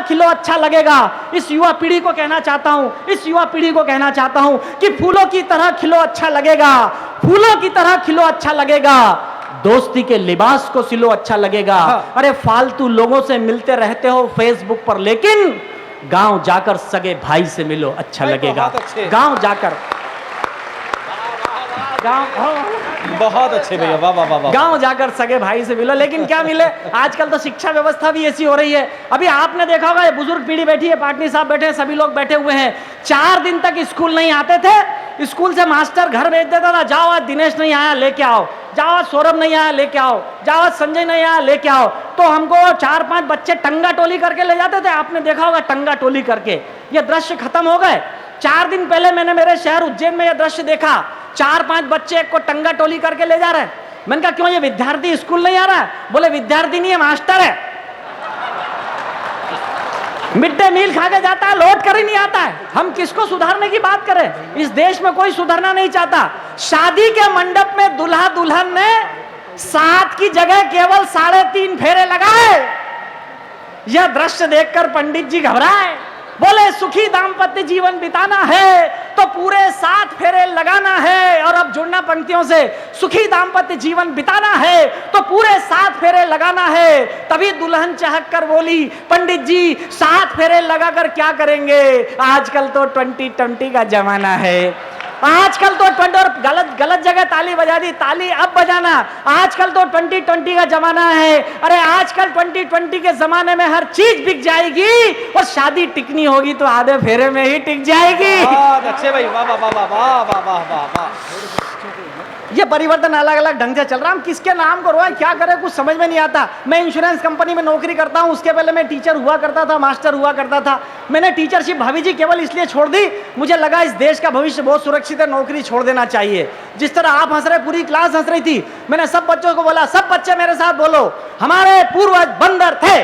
खिलो अच्छा लगेगा। इस युवा पीढ़ी को कहना चाहता हूं, इस युवा पीढ़ी को कहना चाहता हूं कि फूलों की तरह खिलो अच्छा लगेगा, फूलों की तरह खिलो अच्छा लगेगा, दोस्ती के लिबास को सिलो अच्छा लगेगा। अरे फालतू लोगों से मिलते रहते हो फेसबुक पर, लेकिन गांव जाकर सगे भाई से मिलो अच्छा लगेगा। गांव जाकर, बहुत अच्छे भैया, वाह वाह वाह। गांव जाकर सगे भाई से मिलो, लेकिन क्या मिले? आजकल तो शिक्षा व्यवस्था भी ऐसी हो रही है। अभी आपने देखा होगा, ये बुजुर्ग पीढ़ी बैठी है, पाटनी साहब बैठे हैं, सभी लोग बैठे हुए हैं। 4 दिन तक स्कूल नहीं आते थे, स्कूल से मास्टर घर भेज देता था, जाओ आज दिनेश नहीं आया लेके आओ, जाओ आज सौरभ नहीं आया लेके आओ, जाओ आज संजय नहीं आया लेके आओ। तो हमको 4-5 बच्चे टंगा टोली करके ले जाते थे। आपने देखा होगा टंगा टोली करके। ये दृश्य खत्म हो गए। 4 दिन पहले मैंने मेरे शहर उज्जैन में यह दृश्य देखा, 4-5 बच्चे को टंगा टोली करके ले जा रहे हैं। मैंने कहा क्यों, ये विद्यार्थी स्कूल नहीं आ रहा है? बोले विद्यार्थी नहीं है, मास्टर है। मिड डे मील खा के जाता है, लौट कर ही नहीं आता है। हम किसको सुधारने की बात करें? इस देश में कोई सुधरना नहीं चाहता। शादी के मंडप में दुल्हा दुल्हन ने 7 की जगह केवल 3.5 फेरे लगाए। यह दृश्य देखकर पंडित जी घबराए, बोले सुखी दाम्पत्य जीवन बिताना है तो पूरे 7 फेरे लगाना है। और अब जुड़ना पंक्तियों से, सुखी दाम्पत्य जीवन बिताना है तो पूरे 7 फेरे लगाना है। तभी दुल्हन चहक कर बोली, पंडित जी 7 फेरे लगाकर क्या करेंगे? आजकल तो 2020 का जमाना है। आजकल तो 20, और गलत जगह ताली बजा दी, ताली अब बजाना। आजकल तो 2020 का जमाना है। अरे आजकल 2020 के जमाने में हर चीज बिक जाएगी और शादी टिकनी होगी तो आधे फेरे में ही टिक जाएगी। अच्छे भाई, वाह वाह वाह वाह वाह वाह वाह वाह। ये परिवर्तन अलग अलग ढंग से चल रहा है। हम किसके नाम को रोएं, क्या करें, कुछ समझ में नहीं आता। मैं इंश्योरेंस कंपनी में नौकरी करता हूं, उसके पहले मैं टीचर हुआ करता था, मास्टर हुआ करता था। मैंने टीचरशिप भाभी जी केवल इसलिए छोड़ दी, मुझे लगा इस देश का भविष्य बहुत सुरक्षित है, नौकरी छोड़ देना चाहिए। जिस तरह आप हंस रहे, पूरी क्लास हंस रही थी। मैंने सब बच्चों को बोला, सब बच्चे मेरे साथ बोलो, हमारे पूर्वज बंदर थे।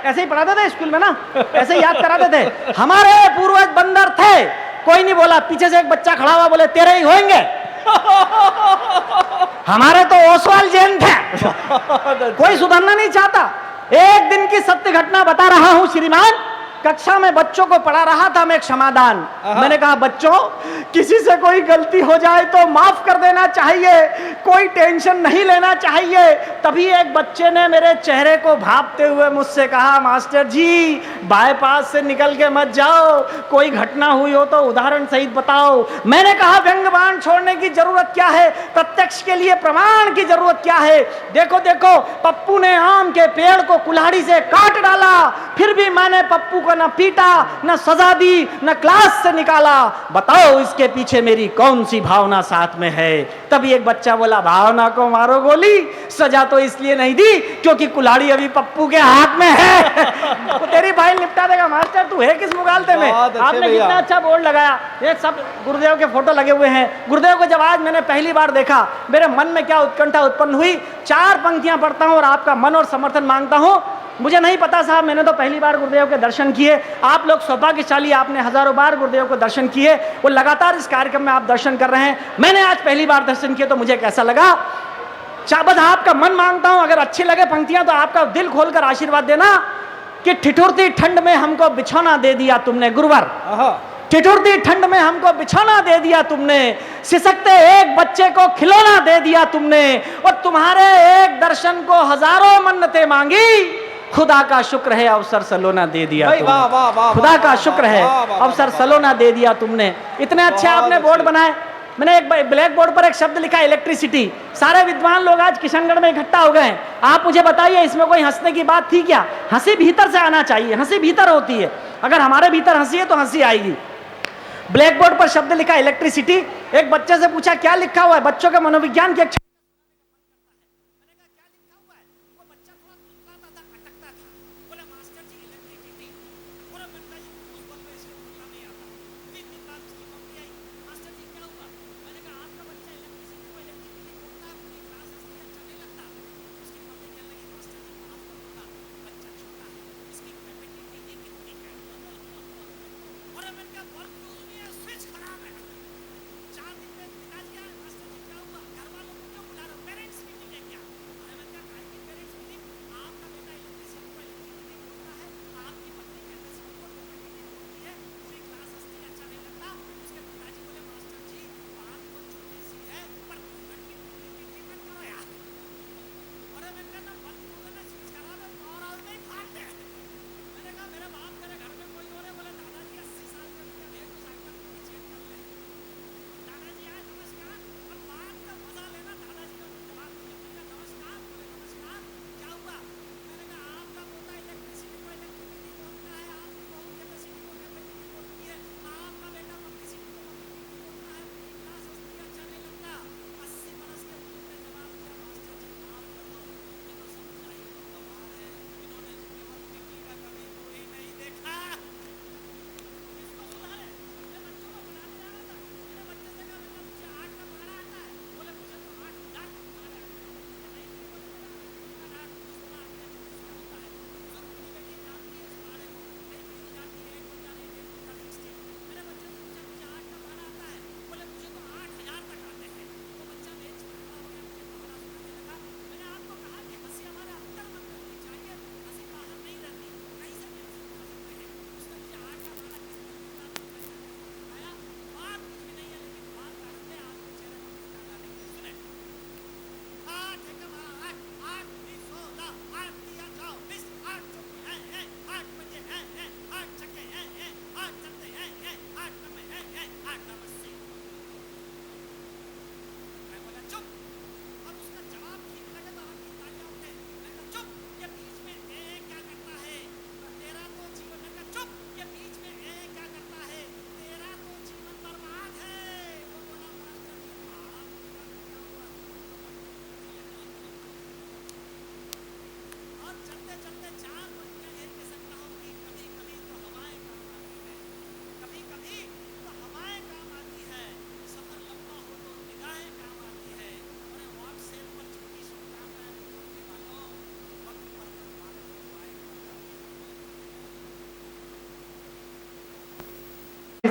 ऐसे ही पढ़ाते थे स्कूल में ना, ऐसे ही याद कराते थे, हमारे पूर्वज बंदर थे। कोई नहीं बोला। पीछे से एक बच्चा खड़ा हुआ, बोले तेरे ही होंगे। हमारे तो ओसवाल जैन थे। कोई सुधरना नहीं चाहता। एक दिन की सत्य घटना बता रहा हूं श्रीमान। कक्षा में बच्चों को पढ़ा रहा था मैं एक समाधान। मैंने कहा बच्चों, किसी से कोई गलती हो जाए तो माफ कर देना चाहिए, कोई टेंशन नहीं लेना चाहिए। तभी एक बच्चे ने मेरे चेहरे को भांपते हुए मुझसे कहा, मास्टर जी बाईपास से निकल के मत जाओ, कोई घटना हुई हो तो उदाहरण सहित बताओ। मैंने कहा व्यंग्यबाण छोड़ने की जरूरत क्या है, प्रत्यक्ष के लिए प्रमाण की जरूरत क्या है। देखो देखो, पप्पू ने आम के पेड़ को कुल्हाड़ी से काट डाला, फिर भी मैंने पप्पू को न पीटा, न सजा दी, न क्लास से निकाला। बताओ इसके पीछे मेरी कौन सी भावना साथ में है? तभी एक बच्चा बोला, भावना को मारो गोली, सजा तो इसलिए नहीं दी क्योंकि कुल्हाड़ी अभी पप्पू के हाथ में है। तो तेरी फाइल निपटा देगा। मास्टर तू है किस मुगालते में? आपने कितना अच्छा बोर्ड लगाया, ये सब गुरुदेव के फोटो लगे हुए हैं। गुरुदेव को जब आज मैंने पहली बार देखा, मेरे मन में क्या उत्कंठा उत्पन्न हुई। 4 पंक्तियां पढ़ता हूं और आपका मन और समर्थन मांगता हूं। मुझे नहीं पता साहब, मैंने तो पहली बार गुरुदेव के दर्शन किए। आप लोग सौभाग्यशाली, आपने हजारों बार गुरुदेव को दर्शन किए, वो लगातार इस कार्यक्रम में आप दर्शन कर रहे हैं। मैंने आज पहली बार दर्शन किए तो मुझे कैसा लगा? बस आपका मन मांगता हूं, अगर अच्छी लगे पंक्तियां तो आपका दिल खोलकर आशीर्वाद देना कि ठिठुरती ठंड में हमको बिछौना दे दिया तुमने गुरुवर, ठिठुरती ठंड में हमको बिछौना दे दिया तुमने, सिसकते एक बच्चे को खिलौना दे दिया तुमने, और तुम्हारे एक दर्शन को हजारों मन्नतें मांगी। खुदा का शुक्र है अवसर सलोना दे दिया तुमने, खुदा का शुक्र है अवसर सलोना दे दिया तुमने। इतने अच्छे आपने बोर्ड बनाए। मैंने एक ब्लैक बोर्ड पर एक शब्द लिखा, इलेक्ट्रिसिटी। सारे विद्वान लोग आज किशनगढ़ में इकट्ठा हो गए। आप मुझे बताइए इसमें कोई हंसने की बात थी क्या? हंसी भीतर से आना चाहिए, हंसी भीतर होती है। अगर हमारे भीतर हंसी है तो हंसी आएगी। ब्लैक बोर्ड पर शब्द लिखा इलेक्ट्रिसिटी। एक बच्चे से पूछा क्या लिखा हुआ है? बच्चों के मनोविज्ञान की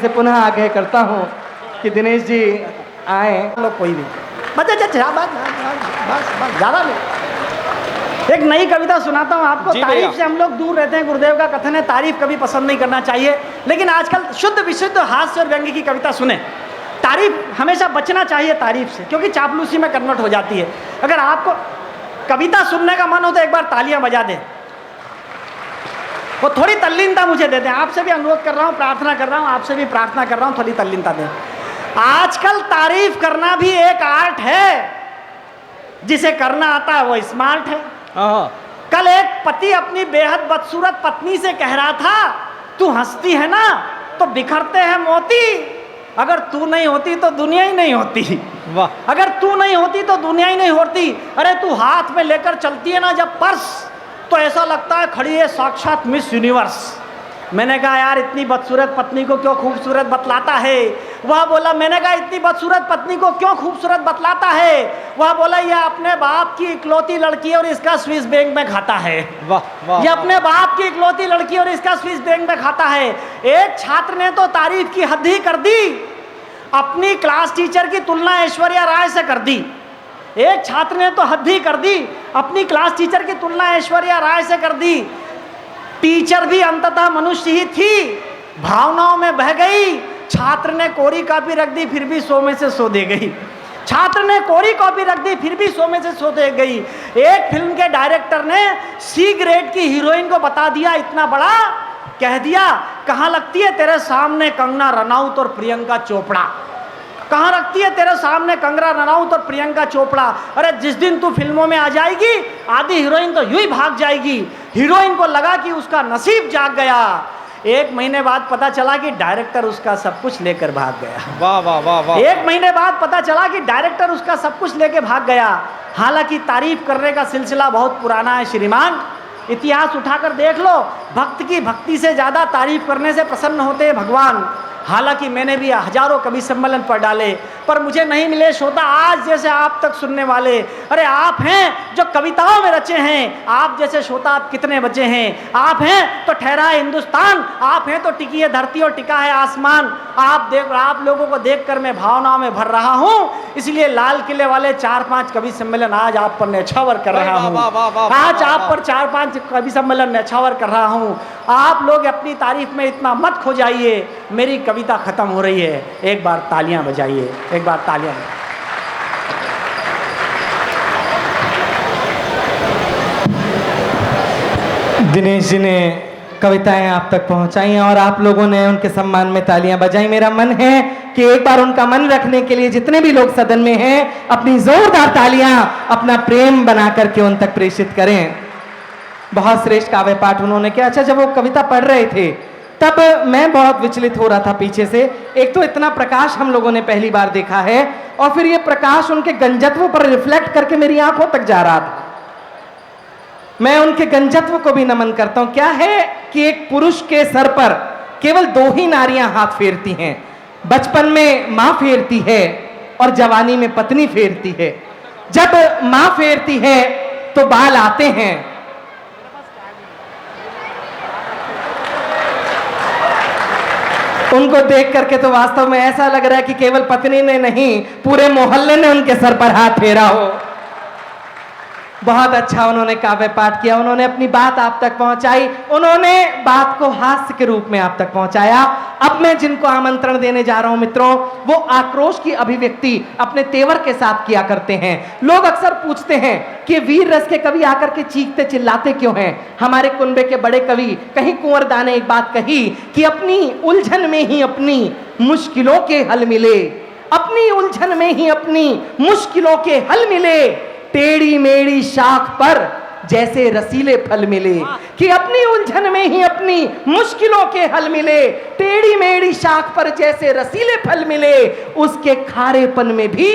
से पुनः आग्रह करता हूँ कि दिनेश जी आए। लोग कोई भी बस ज्यादा नहीं। एक नई कविता सुनाता हूँ आपको। जी तारीफ भैया। से हम लोग दूर रहते हैं। गुरुदेव का कथन है तारीफ कभी पसंद नहीं करना चाहिए, लेकिन आजकल शुद्ध विशुद्ध हास्य और व्यंग्य की कविता सुने। तारीफ हमेशा बचना चाहिए तारीफ से, क्योंकि चापलूसी में कन्वर्ट हो जाती है। अगर आपको कविता सुनने का मन हो तो एक बार तालियां बजा दें, वो थोड़ी तल्लीनता मुझे दे दें। आपसे भी अनुरोध कर रहा हूँ, प्रार्थना कर रहा हूँ, आपसे भी प्रार्थना कर रहा हूँ, थोड़ी तल्लीनता दें। आजकल तारीफ करना भी एक आर्ट है, जिसे करना आता है वो स्मार्ट है। हाँ, कल एक पति अपनी बेहद बदसूरत पत्नी से कह रहा था, तू हंसती है ना तो बिखरते हैं मोती, अगर तू नहीं होती तो दुनिया ही नहीं होती। वाह, अगर तू नहीं होती तो दुनिया ही नहीं होती। अरे तू हाथ में लेकर चलती है ना जब पर्स, तो ऐसा लगता है खड़ी है साक्षात मिस यूनिवर्स। मैंने कहा यार इतनी बदसूरत पत्नी को क्यों खूबसूरत बतलाता है? वह बोला, मैंने कहा इतनी बदसूरत पत्नी को क्यों खूबसूरत बतलाता है? वह बोला, यह अपने बाप की इकलौती लड़की और इसका स्विस बैंक में खाता है। वाह, वाह, ये अपने बाप की इकलौती लड़की और इसका स्विस बैंक में खाता है। एक छात्र ने तो तारीफ की हद ही कर दी, अपनी क्लास टीचर की तुलना ऐश्वर्या राय से कर दी। एक छात्र ने तो हद ही कर दी, अपनी क्लास टीचर की तुलना ऐश्वर्या राय से कर दी। टीचर भी अंततः मनुष्य ही थी, भावनाओं में बह गई। छात्र ने कोरी कॉपी रख दी, फिर भी 100 में से 100 दे गई। छात्र ने कोरी कॉपी रख दी, फिर भी 100 में से 100 दे गई। एक फिल्म के डायरेक्टर ने सी ग्रेड की हीरोइन को बता दिया, इतना बड़ा कह दिया, कहाँ लगती है तेरे सामने कंगना रनौत और प्रियंका चोपड़ा, कहाँ रखती है तेरे सामने कंगना रनौत और प्रियंका चोपड़ा। अरे जिस दिन तू फिल्मों में आ जाएगी, आधी हीरोइन तो यूं ही भाग जाएगी। हीरोइन को लगा कि उसका नसीब जाग गया। 1 महीने बाद पता चला कि डायरेक्टर उसका सब कुछ लेकर भाग गया। वाह, वाह, वाह, वाह। 1 महीने बाद पता चला कि डायरेक्टर उसका सब कुछ लेके भाग गया। हालांकि तारीफ करने का सिलसिला बहुत पुराना है श्रीमान, इतिहास उठाकर देख लो। भक्त की भक्ति से ज्यादा तारीफ करने से प्रसन्न होते हैं भगवान। हालांकि मैंने भी हजारों कवि सम्मेलन पर डाले, पर मुझे नहीं मिले श्रोता आज जैसे आप तक सुनने वाले। अरे आप हैं जो कविताओं में रचे हैं, आप जैसे श्रोता आप कितने बचे हैं। आप हैं तो ठहरा है हिंदुस्तान, आप हैं तो टिकी है धरती और टिका है आसमान। आप लोगों को देखकर मैं भावनाओं में भर रहा हूँ, इसलिए लाल किले वाले 4-5 कवि सम्मेलन आज आप पर न्यौछावर कर रहा हूँ। आज आप पर 4-5 कवि सम्मेलन न्यौछावर कर रहा हूँ। आप लोग अपनी तारीफ में इतना मत खो जाइए, मेरी कविता खत्म हो रही है। एक बार तालियां बजाइए, एक बार तालियां। दिनेश जी ने कविताएं आप तक पहुंचाई और आप लोगों ने उनके सम्मान में तालियां बजाई। मेरा मन है कि एक बार उनका मन रखने के लिए जितने भी लोग सदन में हैं, अपनी जोरदार तालियां अपना प्रेम बना करके उन तक प्रेषित करें। बहुत श्रेष्ठ काव्य पाठ उन्होंने किया। अच्छा, जब वो कविता पढ़ रहे थे तब मैं बहुत विचलित हो रहा था पीछे से। एक तो इतना प्रकाश हम लोगों ने पहली बार देखा है, और फिर ये प्रकाश उनके गंजत्व पर रिफ्लेक्ट करके मेरी आंखों तक जा रहा था। मैं उनके गंजत्व को भी नमन करता हूं। क्या है कि एक पुरुष के सर पर केवल 2 ही नारियां हाथ फेरती हैं। बचपन में मां फेरती है और जवानी में पत्नी फेरती है। जब मां फेरती है तो बाल आते हैं, उनको देख करके तो वास्तव में ऐसा लग रहा है कि केवल पत्नी ने नहीं, पूरे मोहल्ले ने उनके सर पर हाथ फेरा हो। बहुत अच्छा उन्होंने काव्य पाठ किया, उन्होंने अपनी बात आप तक पहुंचाई, उन्होंने बात को हास्य के रूप में आप तक पहुंचाया। अब मैं जिनको आमंत्रण देने जा रहा हूं मित्रों, वो आक्रोश की अभिव्यक्ति अपने तेवर के साथ किया करते हैं। लोग अक्सर पूछते हैं कि वीर रस के कवि आकर के चीखते चिल्लाते क्यों हैं। हमारे कुनबे के बड़े कवि कहीं कुंवर दा ने एक बात कही कि अपनी उलझन में ही अपनी मुश्किलों के हल मिले, अपनी उलझन में ही अपनी मुश्किलों के हल मिले, टेढ़ी मेढ़ी शाख पर जैसे रसीले फल मिले। कि अपनी उलझन में ही अपनी मुश्किलों के हल मिले, टेढ़ी मेढ़ी शाख पर जैसे रसीले फल मिले, उसके खारेपन में भी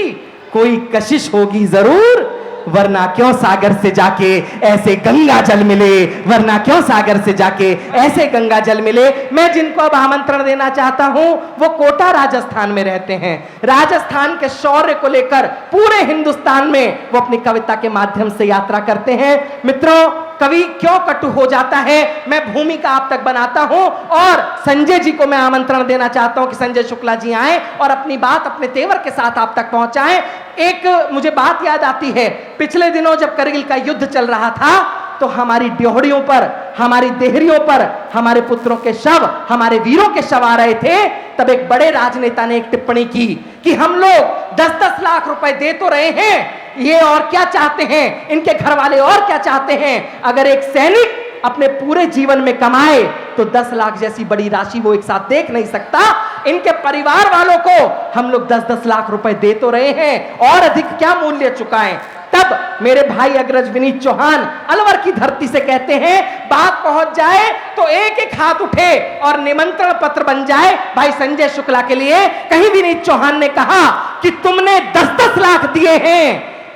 कोई कशिश होगी जरूर, वरना क्यों सागर से जाके ऐसे गंगा जल मिले, वरना क्यों सागर से जाके ऐसे गंगा जल मिले। मैं जिनको अब आमंत्रण देना चाहता हूं वो कोटा राजस्थान में रहते हैं। राजस्थान के शौर्य को लेकर पूरे हिंदुस्तान में वो अपनी कविता के माध्यम से यात्रा करते हैं। मित्रों, कवि क्यों कटु हो जाता है, मैं भूमिका आप तक बनाता हूं और संजय जी को मैं आमंत्रण देना चाहता हूं कि संजय शुक्ला जी आए और अपनी बात अपने तेवर के साथ आप तक पहुंचाएं। एक मुझे बात याद आती है, पिछले दिनों जब करगिल का युद्ध चल रहा था तो हमारी ड्योहड़ियों पर, हमारी देहरियों पर हमारे पुत्रों के शव, हमारे वीरों के शव आ रहे थे, तब एक बड़े राजनेता ने एक टिप्पणी की कि हम लोग 10-10 लाख रुपए दे तो रहे हैं, ये और क्या चाहते हैं, इनके घर वाले और क्या चाहते हैं। अगर एक सैनिक अपने पूरे जीवन में कमाए तो 10 लाख जैसी बड़ी राशि वो एक साथ देख नहीं सकता। इनके परिवार वालों को हम लोग 10-10 लाख रुपए दे तो रहे हैं, और अधिक क्या मूल्य चुकाएं। तब मेरे भाई अग्रज विनीत चौहान अलवर की धरती से कहते हैं, बात पहुंच जाए तो एक एक हाथ उठे और निमंत्रण पत्र बन जाए भाई संजय शुक्ला के लिए। कहीं विनीत चौहान ने कहा कि तुमने 10-10 लाख दिए हैं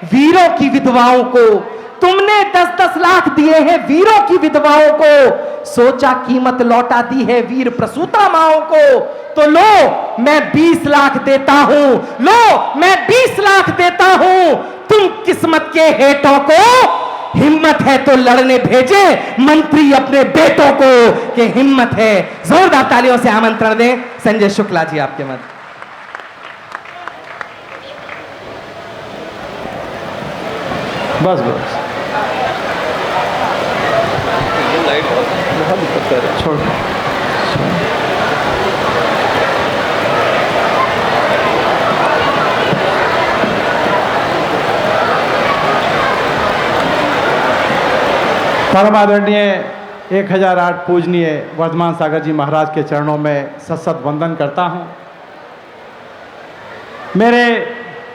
वीरों की विधवाओं को, तुमने 10-10 लाख दिए हैं वीरों की विधवाओं को, सोचा कीमत लौटा दी है वीर प्रसूता माओं को, तो लो मैं 20 लाख देता हूं, लो मैं 20 लाख देता हूं, तुम किस्मत के हेठों को, हिम्मत है तो लड़ने भेजे मंत्री अपने बेटों को, कि हिम्मत है। जोरदार तालियों से आमंत्रण दें संजय शुक्ला जी आपके मध्य। बस बस बहुत दिक्कत कर रहा है, छोड़। परम आदरणीय 1008 पूजनीय वर्धमान सागर जी महाराज के चरणों में सत वंदन करता हूं। मेरे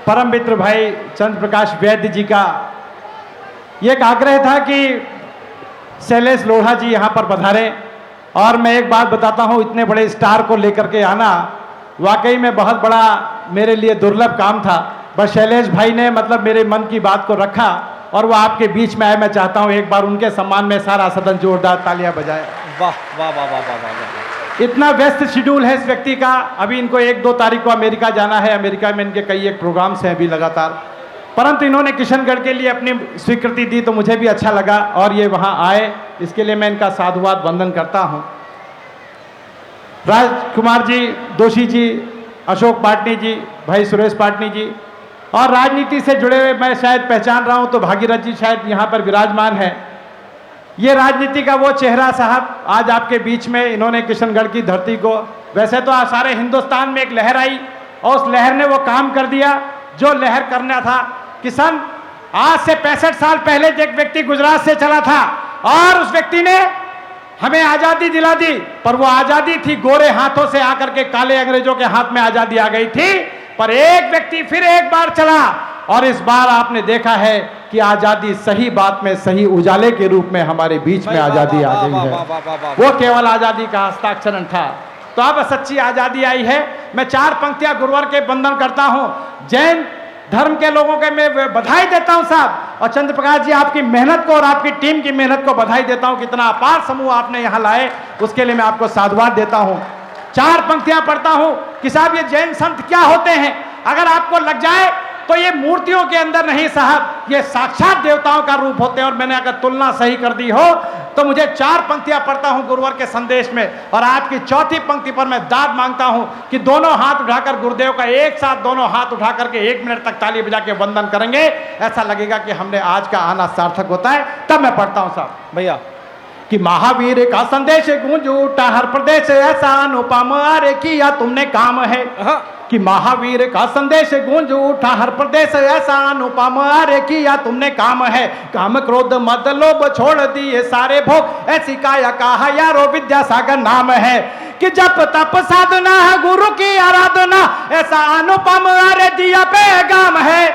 परम मित्र भाई चंद्र प्रकाश वैद्य जी का ये एक आग्रह था कि शैलेश लोढ़ा जी यहाँ पर पधारें, और मैं एक बात बताता हूँ, इतने बड़े स्टार को लेकर के आना वाकई में बहुत बड़ा मेरे लिए दुर्लभ काम था। बस शैलेश भाई ने मतलब मेरे मन की बात को रखा और वो आपके बीच में आए। मैं चाहता हूँ एक बार उनके सम्मान में सारा सदन जोरदार तालियां बजाए। वाह वाह वाह वाह वाह वाह। इतना व्यस्त शेड्यूल है इस व्यक्ति का। अभी इनको 1-2 तारीख को अमेरिका जाना है, अमेरिका में इनके कई एक प्रोग्राम्स हैं अभी लगातार, परंतु इन्होंने किशनगढ़ के लिए अपनी स्वीकृति दी तो मुझे भी अच्छा लगा और ये वहाँ आए, इसके लिए मैं इनका साधुवाद वंदन करता हूँ। राजकुमार जी, दोषी जी, अशोक पाटनी जी, भाई सुरेश पाटनी जी, और राजनीति से जुड़े हुए मैं शायद पहचान रहा हूं तो भागीरथ जी शायद यहाँ पर विराजमान है। ये राजनीति का वो चेहरा साहब आज आपके बीच में, इन्होंने किशनगढ़ की धरती को, वैसे तो सारे हिंदुस्तान में एक लहर आई और उस लहर ने वो काम कर दिया जो लहर करना था। किसान आज से 65 साल पहले एक व्यक्ति गुजरात से चला था और उस व्यक्ति ने हमें आजादी दिला दी, पर वो आजादी थी गोरे हाथों से आकर के काले अंग्रेजों के हाथ में आजादी आ गई थी। पर एक व्यक्ति फिर एक बार चला और इस बार आपने देखा है कि आजादी सही बात में सही उजाले के रूप में हमारे बीच में आजादी आ गई है। वो केवल आजादी का हस्ताक्षरण था, तो अब सच्ची आजादी आई है। मैं 4 पंक्तियां गुरुवार के वंदन करता हूं। जैन धर्म के लोगों के मैं बधाई देता हूं साहब, और चंद्र प्रकाश जी आपकी मेहनत को और आपकी टीम की मेहनत को बधाई देता हूं। कितना अपार समूह आपने यहां लाए, उसके लिए मैं आपको साधुवाद देता हूं। 4 पंक्तियां पढ़ता हूं कि साहब ये जैन संत क्या होते हैं। अगर आपको लग जाए तो ये मूर्तियों के अंदर नहीं साहब, ये साक्षात देवताओं का रूप होते हैं। और मैंने अगर तुलना सही कर दी हो तो मुझे 4 पंक्तियां पढ़ता हूं गुरुवार के संदेश में, और आज की 4थी पंक्ति पर मैं दाद मांगता हूं कि दोनों हाथ उठाकर गुरुदेव का एक साथ दोनों हाथ उठा करके 1 मिनट तक ताली बजा के वंदन करेंगे। ऐसा लगेगा कि हमने आज का आना सार्थक होता है। तब मैं पढ़ता हूं साहब भैया कि महावीर का संदेश गूंज उठा हर प्रदेश, ऐसा अनुपम अरे किया तुमने काम है। कि महावीर का संदेश गूंज उठा हर प्रदेश, ऐसा अनुपम अरे किया तुमने काम है। काम क्रोध मद लोभ छोड़ दिए सारे भोग, ऐसी काया कहा यारो विद्यासागर नाम है। कि जप तप साधना है गुरु की आराधना, ऐसा अनुपम अरे दिया पैगाम है।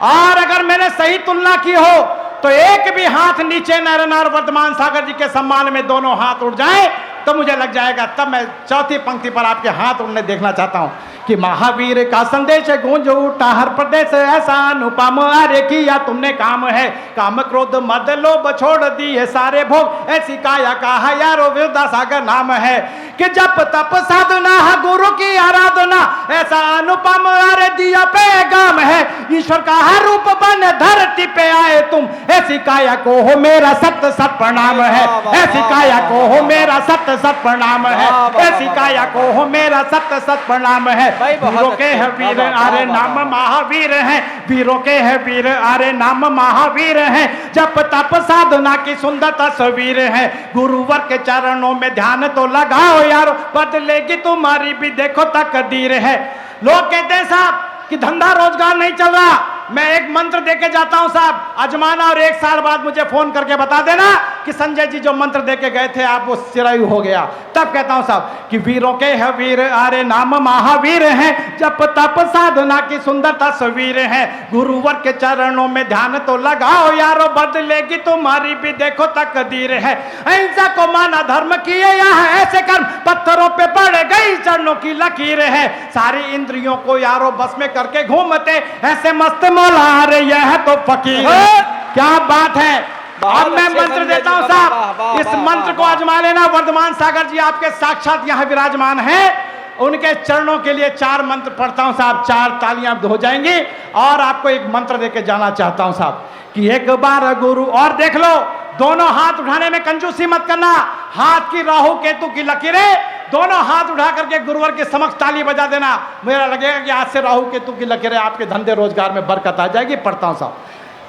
और अगर मैंने सही तुलना की हो तो एक भी हाथ नीचे न रहना और वर्धमान सागर जी के सम्मान में दोनों हाथ उठ जाए तो मुझे लग जाएगा। तब मैं 4थी पंक्ति पर आपके हाथ उड़ने देखना चाहता हूं कि महावीर का संदेश गूंज उठा हर प्रदेश, ऐसा अनुपम अरे किया तुमने काम है। काम क्रोध मद लोभ छोड़ दिए सारे भोग, ऐसी काया कहा यारो विद्यासागर नाम है। कि जप तप साधना है गुरु की आराधना, ऐसा अनुपम अरे दिया पैगाम है, ईश्वर का हर रूप बन धरती पे आए तुम, ऐसी काया को हो मेरा सत सत प्रणाम है, ऐसी काया को हो मेरा सत सत प्रणाम है, ऐसी काया को हो मेरा सत सत प्रणाम है। वीरों के है वीर अरे नाम महावीर हैं, वीरों के है वीर अरे नाम महावीर हैं, जप तप साधना की सुंदर तस्वीर है, गुरुवर के चरणों में ध्यान तो लगाओ यारो, बदलेगी तुम्हारी भी देखो तकदीर है। लोग कहते हैं साहब कि धंधा रोजगार नहीं चल रहा, मैं एक मंत्र देके जाता हूं साहब, अजमाना और 1 साल बाद मुझे फोन करके बता देना कि संजय जी जो मंत्र देके गए थे आप वो चिरायु हो गया। तब कहता हूं साहब कि वीरों के है वीर अरे नाम महावीर हैं, जप तप साधना की सुंदर तस्वीर है, गुरुवर के चरणों में ध्यान तो लगाओ यारो, बदलेगी तुम्हारी भी देखो तकदीर है। अहिंसा को माना धर्म किए यहाँ ऐसे कर्म, पत्थरों पे पड़ गई चरणों की लकीर है, सारी इंद्रियों को यारो बस में करके घूमते ऐसे मस्त मौला, अरे यह तो फकीर है। क्या बात है। अब मैं मंत्र देता हूं साहब, इस मंत्र को आजमा लेना। वर्धमान सागर जी आपके साक्षात यहां विराजमान हैं, उनके चरणों के लिए 4 मंत्र पढ़ता हूं साहब, 4 तालियां हो जाएंगी और आपको एक मंत्र देके जाना चाहता हूं साहब कि एक बार गुरु, और देख लो दोनों हाथ उठाने में कंजूसी मत करना, हाथ की राहु केतु की लकीरें, दोनों हाथ उठा करके गुरुवर के समक्ष ताली बजा देना, मेरा लगेगा कि आज से राहु केतु की लकीरें आपके धंधे रोजगार में बरकत आ जाएगी। पढ़ता हूं साहब,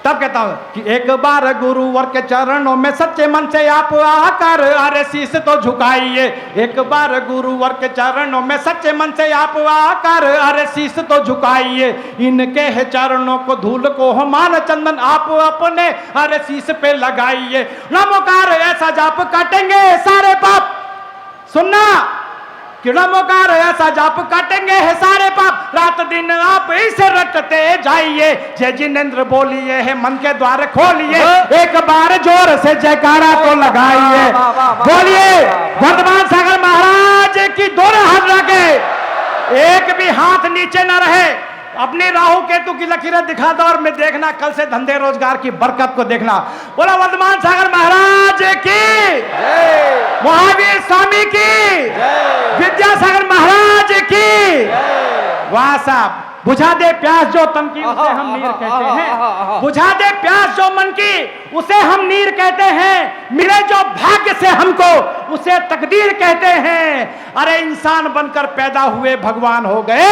तब कहता हूं कि एक बार गुरुवर के चरणों में सच्चे मन से आप आकर अरे शीश तो झुकाइए, एक बार गुरुवर के चरणों में सच्चे मन से आप आकर अरे शीश तो झुकाइए, इनके है चरणों को धूल को हो मान चंदन आप अपने अरे शीश पे लगाइए, नमोकार ऐसा जाप काटेंगे सारे पाप, सुनना कि नमोकार ऐसा जाप काटेंगे है सारे पाप, रात दिन आप इसे रटते जाइए, जय जिनेंद्र बोलिए है मन के द्वार खोलिए, एक बार जोर से जयकारा तो लगाइए, बोलिए वर्धमान सागर महाराज की दोनों हाथ रखे, एक भी हाथ नीचे न रहे, अपनी राहु केतु की लकीरें दिखा दो और मैं देखना कल से धंधे रोजगार की बरकत को देखना। बोला वर्धमान सागर महाराज की, महावीर स्वामी की, विद्यासागर महाराज की। वाह साहब, बुझा दे प्यास जो तन की उसे हम नीर कहते हैं, बुझा दे प्यास जो मन की उसे हम नीर कहते हैं, मिले जो भाग्य से हमको उसे तकदीर कहते हैं, अरे इंसान बनकर पैदा हुए भगवान हो गए,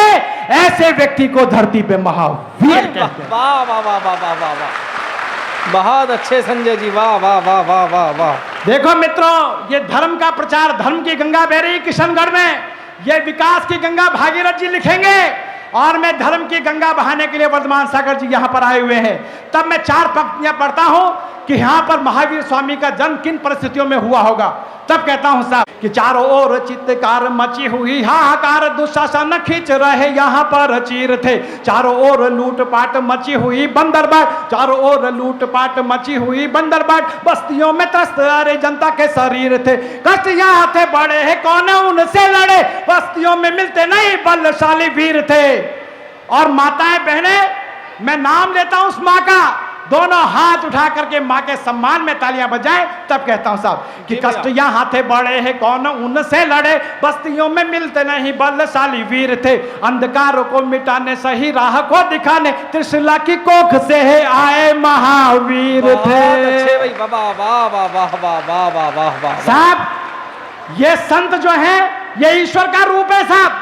ऐसे व्यक्ति को धरती पे महावीर कहते हैं। वाह वाह वाह वाह वाह वाह वाह, बहुत अच्छे संजय जी, वाह वाह वाह वाह वाह वाह। देखो मित्रों, ये धर्म का प्रचार, धर्म की गंगा बह रही किशनगढ़ में, ये विकास की गंगा भागीरथ जी लिखेंगे और मैं धर्म की गंगा बहाने के लिए वर्धमान सागर जी यहाँ पर आए हुए हैं। तब मैं 4 पंक्तियां पढ़ता हूं कि यहाँ पर महावीर स्वामी का जन्म किन परिस्थितियों में हुआ होगा। तब कहता हूं साहब कि चारों ओर चित्तकार मची हुई हाहाकार, दुशासन खींच रहे यहाँ पर चीर थे, चारों ओर लूटपाट मची हुई बंदरबाट, चारों ओर लूटपाट मची हुई बंदरबाट, बस्तियों में त्रस्त अरे जनता के शरीर थे, कष्ट यहाँ थे बड़े हैं कौन उनसे लड़े, बस्तियों में मिलते नहीं बलशाली वीर थे। और माताएं बहनें, मैं नाम लेता हूं उस माँ का, दोनों हाथ उठा करके माँ के सम्मान में तालियां बजाएं। तब कहता हूं साहब कि कष्ट यहाँ थे बड़े हैं कौन उनसे लड़े, बस्तियों में मिलते नहीं बलशाली वीर थे, अंधकार को मिटाने सही राह को दिखाने त्रिशूला की कोख से है आए महावीर थे। अच्छे भाई, वाह वाह वाह वाह वाह वाह वाह वाह वाह। साहब ये संत जो है ये ईश्वर का रूप है साहब,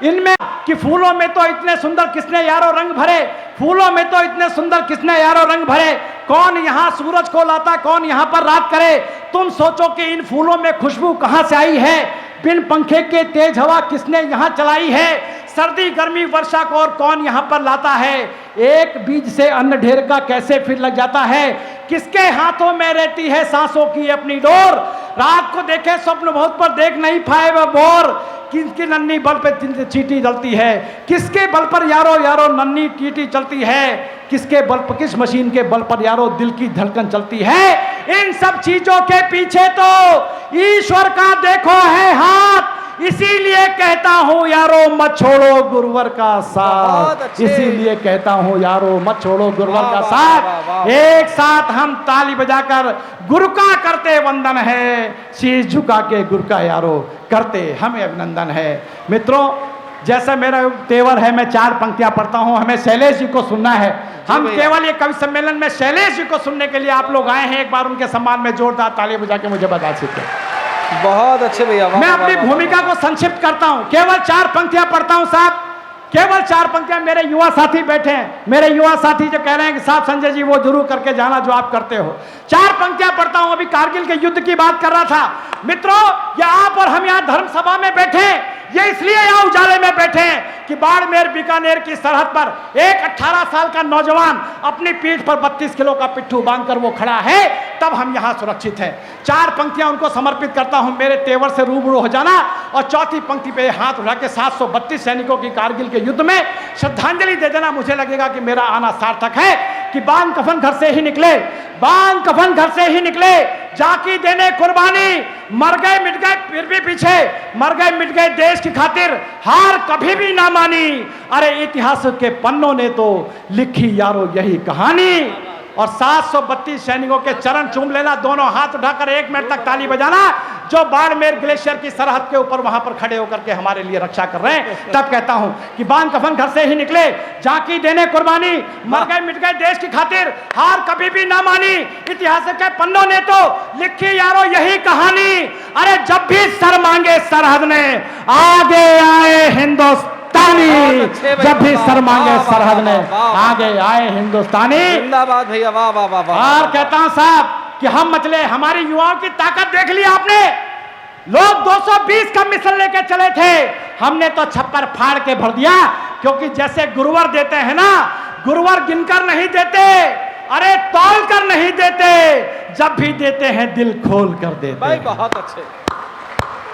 इनमें कि फूलों में तो इतने सुंदर किसने यारों रंग भरे, फूलों में तो इतने सुंदर किसने यारों रंग भरे, कौन यहाँ सूरज को लाता कौन यहाँ पर रात करे, तुम सोचो कि इन फूलों में खुशबू कहाँ से आई है, बिन पंखे के तेज हवा किसने यहाँ चलाई है, सर्दी गर्मी वर्षा को और कौन यहाँ पर लाता है, एक बीज से अन्न ढेर का कैसे फिर लग जाता है, किसके हाथों में रहती है सांसों की अपनी डोर, रात को देखे स्वप्न बहुत पर देख नहीं पाए वह बोर, किसकी नन्ही बल पे चीटी जलती है, किसके बल पर यारो यारो नन्ही चीटी चलती है, किसके बल पर, किस मशीन के बल पर यारो दिल की धड़कन चलती है। इन सब चीजों के पीछे तो ईश्वर का देखो है हाथ, इसीलिए कहता हूं यारो मत छोड़ो गुरुवर का बहुत साथ, अच्छे। इसीलिए कहता हूं यारो मत छोड़ो गुरुवर वाह, का वाह, साथ। वाह, वाह। एक साथ हम ताली बजाकर गुरु का करते वंदन है, शीश झुका के गुरु का यारो करते हमें अभिनंदन है। मित्रों, जैसा मेरा तेवर है, मैं 4 पंक्तियां पढ़ता हूं, हमें शैलेश जी को सुनना है। हम भैया। केवल ये कवि सम्मेलन में शैलेश जी को सुनने के लिए आप लोग आए हैं। एक बार उनके सम्मान में जोरदार ताली बजा के मुझे बता सकते हैं। बहुत अच्छे भैया, वाह, मैं वाह, अपनी वाह, भूमिका को संक्षिप्त करता हूं, केवल 4 पंक्तियां पढ़ता हूं साहब, केवल 4 पंक्तियां। मेरे युवा साथी बैठे हैं, मेरे युवा साथी जो कह रहे हैं कि साहब संजय जी वो जरूर करके जाना जो आप करते हो। 4 पंक्तियां पढ़ता हूं। अभी कारगिल के युद्ध की बात कर रहा था। मित्रों, ये आप और हम यहाँ धर्म सभा में बैठे हैं, ये इसलिए यहाँ उजाले में बैठे हैं कि बाड़मेर बीकानेर की सरहद पर एक 18 साल का नौजवान अपनी पीठ पर 32 किलो का पिट्ठू बांधकर वो खड़ा है, तब हम यहाँ सुरक्षित हैं। 4 पंक्तियां उनको समर्पित करता हूं, मेरे तेवर से रूबरू हो जाना। और चौथी पंक्ति पे हाथ उठा के 732 सैनिकों की कारगिल के युद्ध में श्रद्धांजलि दे देना। मुझे लगेगा कि मेरा आना सार्थक है कि बांध कफन घर से ही निकले, बांध कफन घर से ही निकले, जाकी देने कुर्बानी, मर गए मिट गए फिर भी पीछे, मर गए मिट गए देश की खातिर, हार कभी भी ना मानी। अरे इतिहास के पन्नों ने तो लिखी यारो यही कहानी। और 732 सैनिकों के चरण चूम लेना, दोनों हाथ उठाकर 1 मिनट तक ताली बजाना, जो बाड़मेर ग्लेशियर की सरहद के ऊपर वहां पर खड़े होकर के हमारे लिए रक्षा कर रहे हैं। तब कहता हूं कि बांध कफन घर से ही निकले, जाकी देने कुर्बानी, मर गए मिट गए देश की खातिर, हार कभी भी ना मानी। इतिहास के पन्नों ने तो लिखी यारो यही कहानी। अरे जब भी सर मांगे सरहद ने, आगे आए हिंदुस्तानी। जब भी सर मांगे सरहद ने, आगे आए हिंदुस्तानी। जिंदाबाद भैया, वाह वाह वाह वाह। और कहता हूं साहब कि हम मचले, हमारी युवाओं की ताकत देख ली आपने। लोग 220 का मिशन लेके चले थे, हमने तो छप्पर फाड़ के भर दिया। क्योंकि जैसे गुरुवर देते हैं ना, गुरुवर गिनकर नहीं देते, अरे तौल कर नहीं देते, जब भी देते हैं दिल खोल कर देते भाई हैं। बहुत अच्छे।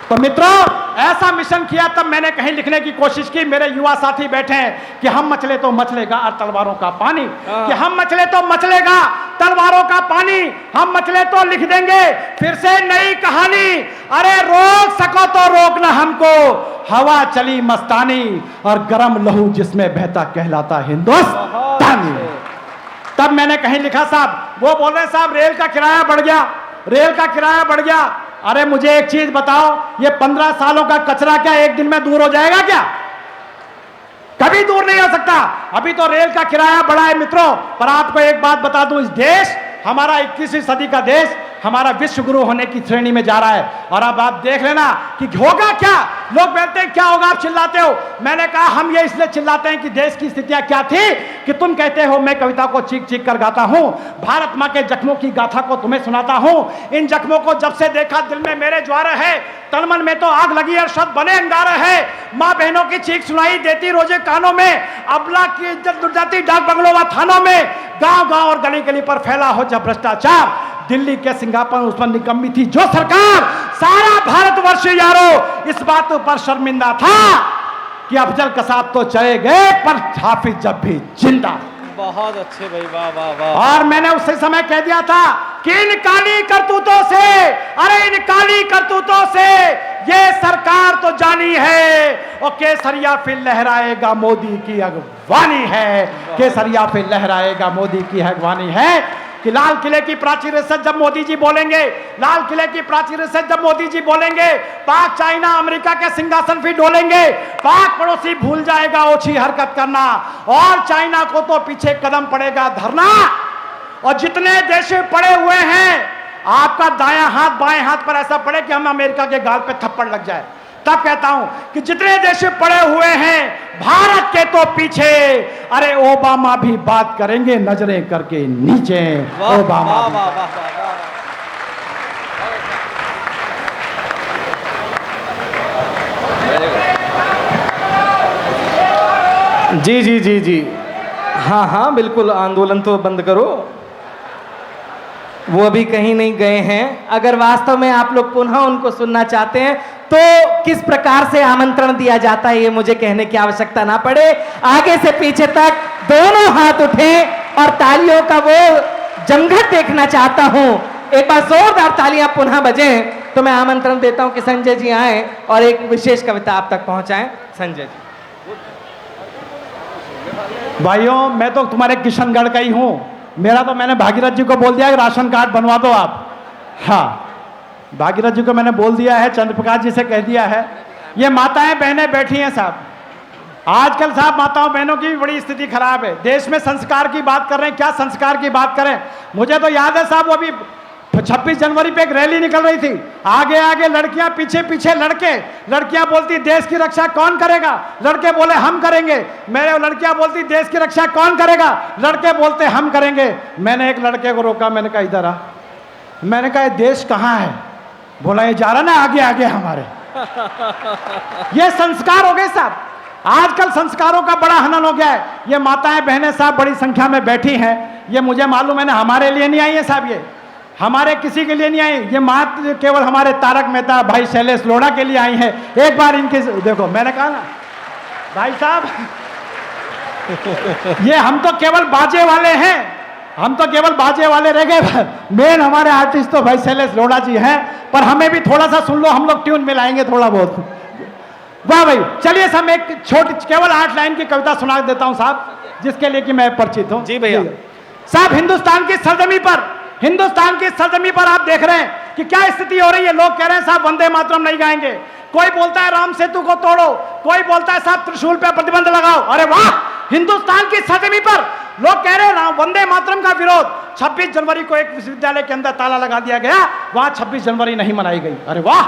तो मित्रों, ऐसा मिशन किया, तब मैंने कहीं लिखने की कोशिश की। मेरे युवा साथी बैठे हैं कि हम मचले तो मचलेगा और तलवारों का पानी, कि हम मचले तो मचलेगा तलवारों का पानी, हम मचले तो लिख देंगे फिर से नई कहानी। अरे रोक सको तो रोकना हमको, हवा चली मस्तानी और गरम लहू जिसमें बहता कहलाता हिंदुस्तानी। तब मैंने कहीं लिखा साहब, वो बोल रहे साहब रेल का किराया बढ़ गया, रेल का किराया बढ़ गया। अरे मुझे एक चीज बताओ, ये 15 सालों का कचरा क्या एक दिन में दूर हो जाएगा क्या? कभी दूर नहीं हो सकता। अभी तो रेल का किराया बढ़ा है मित्रों, पर आपको एक बात बता दूं, इस देश हमारा 21वीं सदी का देश हमारा विश्व गुरु होने की श्रेणी में जा रहा है। और अब आप देख लेना कि होगा क्या। लोग बोलते हैं क्या होगा, आप चिल्लाते हो। मैंने कहा हम ये इसलिए चिल्लाते हैं कि देश की स्थितियां क्या थी कि तुम कहते हो मैं कविता को चीख चीख कर गाता हूं, भारत मां के जख्मों की गाथा को तुम्हें सुनाता हूं। इन जख्मों को जब से देखा दिल में मेरे ज्वार है, तनमन में तो आग लगी और शब्द बने अंगार है। माँ बहनों की चीख सुनाई देती रोजे कानों में, अबला की इज्जत लुट जाती डाक बंगलों व थानों में। गांव गांव और गली गली पर फैला हो जब भ्रष्टाचार, दिल्ली के सिंगापुर उस पर निकम्मी थी जो सरकार। सारा भारतवर्ष यारो इस बात पर शर्मिंदा था कि अफजल कसाब तो चले गए पर हाफिज जब भी जिंदा। बहुत अच्छे भाई, वाह वाह वाह। और मैंने उसी समय कह दिया था कि इन काली करतूतों से, अरे इन काली करतूतों से ये सरकार तो जानी है, और केसरिया फिर लहराएगा मोदी की अगवानी है, केसरिया फिर लहराएगा मोदी की अगवानी है। कि लाल किले की प्राचीर से जब मोदी जी बोलेंगे, लाल किले की प्राचीर से जब मोदी जी बोलेंगे, पाक चाइना अमेरिका के सिंहासन फिर डोलेंगे। पाक पड़ोसी भूल जाएगा ओछी हरकत करना, और चाइना को तो पीछे कदम पड़ेगा धरना। और जितने देश पड़े हुए हैं, आपका दायां हाथ बाएं हाथ पर ऐसा पड़े कि हम अमेरिका के गाल पे थप्पड़ लग जाए। तब कहता हूं कि जितने देश पड़े हुए हैं भारत के तो पीछे, अरे ओबामा भी बात करेंगे नजरें करके नीचे। ओबामा वाह भी। वाह वाह वाह। जी जी जी जी, हाँ हाँ बिल्कुल, आंदोलन तो बंद करो। वो अभी कहीं नहीं गए हैं। अगर वास्तव में आप लोग पुनः उनको सुनना चाहते हैं तो किस प्रकार से आमंत्रण दिया जाता है ये मुझे कहने की आवश्यकता ना पड़े। आगे से पीछे तक दोनों हाथ उठें और तालियों का वो जमघट देखना चाहता हूं। एक बार जोरदार तालियां पुनः बजें। तो मैं आमंत्रण देता हूं कि संजय जी आए और एक विशेष कविता आप तक पहुंचाएं। संजय जी। भाइयों, मैं तो तुम्हारे किशनगढ़ का ही हूँ। मेरा तो मैंने भागीरथ जी को बोल दिया कि राशन कार्ड बनवा दो आप। हाँ, भागीरथ जी को मैंने बोल दिया है, चंद्रप्रकाश जी से कह दिया है। ये माताएं बहनें बैठी हैं साहब, आजकल साहब माताओं बहनों की बड़ी स्थिति खराब है। देश में संस्कार की बात कर रहे हैं, क्या संस्कार की बात करें। मुझे तो याद है साहब, वो अभी 26 जनवरी पे एक रैली निकल रही थी, आगे आगे लड़कियां, पीछे पीछे लड़के। लड़कियां बोलती देश की रक्षा कौन करेगा, लड़के बोले हम करेंगे। मेरे लड़कियां बोलती देश की रक्षा कौन करेगा, लड़के बोलते हम करेंगे। मैंने एक लड़के को रोका, मैंने कहा इधर आ। मैंने कहा देश कहाँ है? बोला ये जा रहा ना आगे आगे हमारे। ये संस्कार हो गए साहब, आजकल संस्कारों का बड़ा हनन हो गया है। ये माताएं बहनें साहब बड़ी संख्या में बैठी हैं, ये मुझे मालूम है ना, हमारे लिए नहीं आई है साहब, ये हमारे किसी के लिए नहीं आई। ये मात्र केवल हमारे तारक मेहता भाई शैलेश लोढ़ा के लिए आई हैं। एक बार इनकी देखो, मैंने कहा ना भाई साहब, ये हम तो केवल बाजे वाले हैं, हम तो केवल बाजे वाले रह गए। मेन हमारे आर्टिस्ट तो भाई शैलेश लोढ़ा जी हैं, पर हमें भी थोड़ा सा सुन लो, हम लोग ट्यून मिलाएंगे थोड़ा बहुत। वाह भाई, चलिए साहब एक छोटी केवल 8 लाइन की कविता सुना देता हूं साहब, जिसके लिए कि मैं परिचित हूं। जी भैया। साहब, हिंदुस्तान की सरजमी पर आप देख रहे हैं कि क्या स्थिति हो रही है। लोग कह रहे हैं साहब वंदे मातरम नहीं गाएंगे, कोई बोलता है राम सेतु को तोड़ो, कोई बोलता है साहब त्रिशूल पे प्रतिबंध लगाओ। अरे वाह, हिंदुस्तान की सरजमी पर लोग कह रहे हैं वंदे मातरम का विरोध। 26 जनवरी को एक विश्वविद्यालय के अंदर ताला लगा दिया गया, वहां 26 जनवरी नहीं मनाई गई। अरे वाह,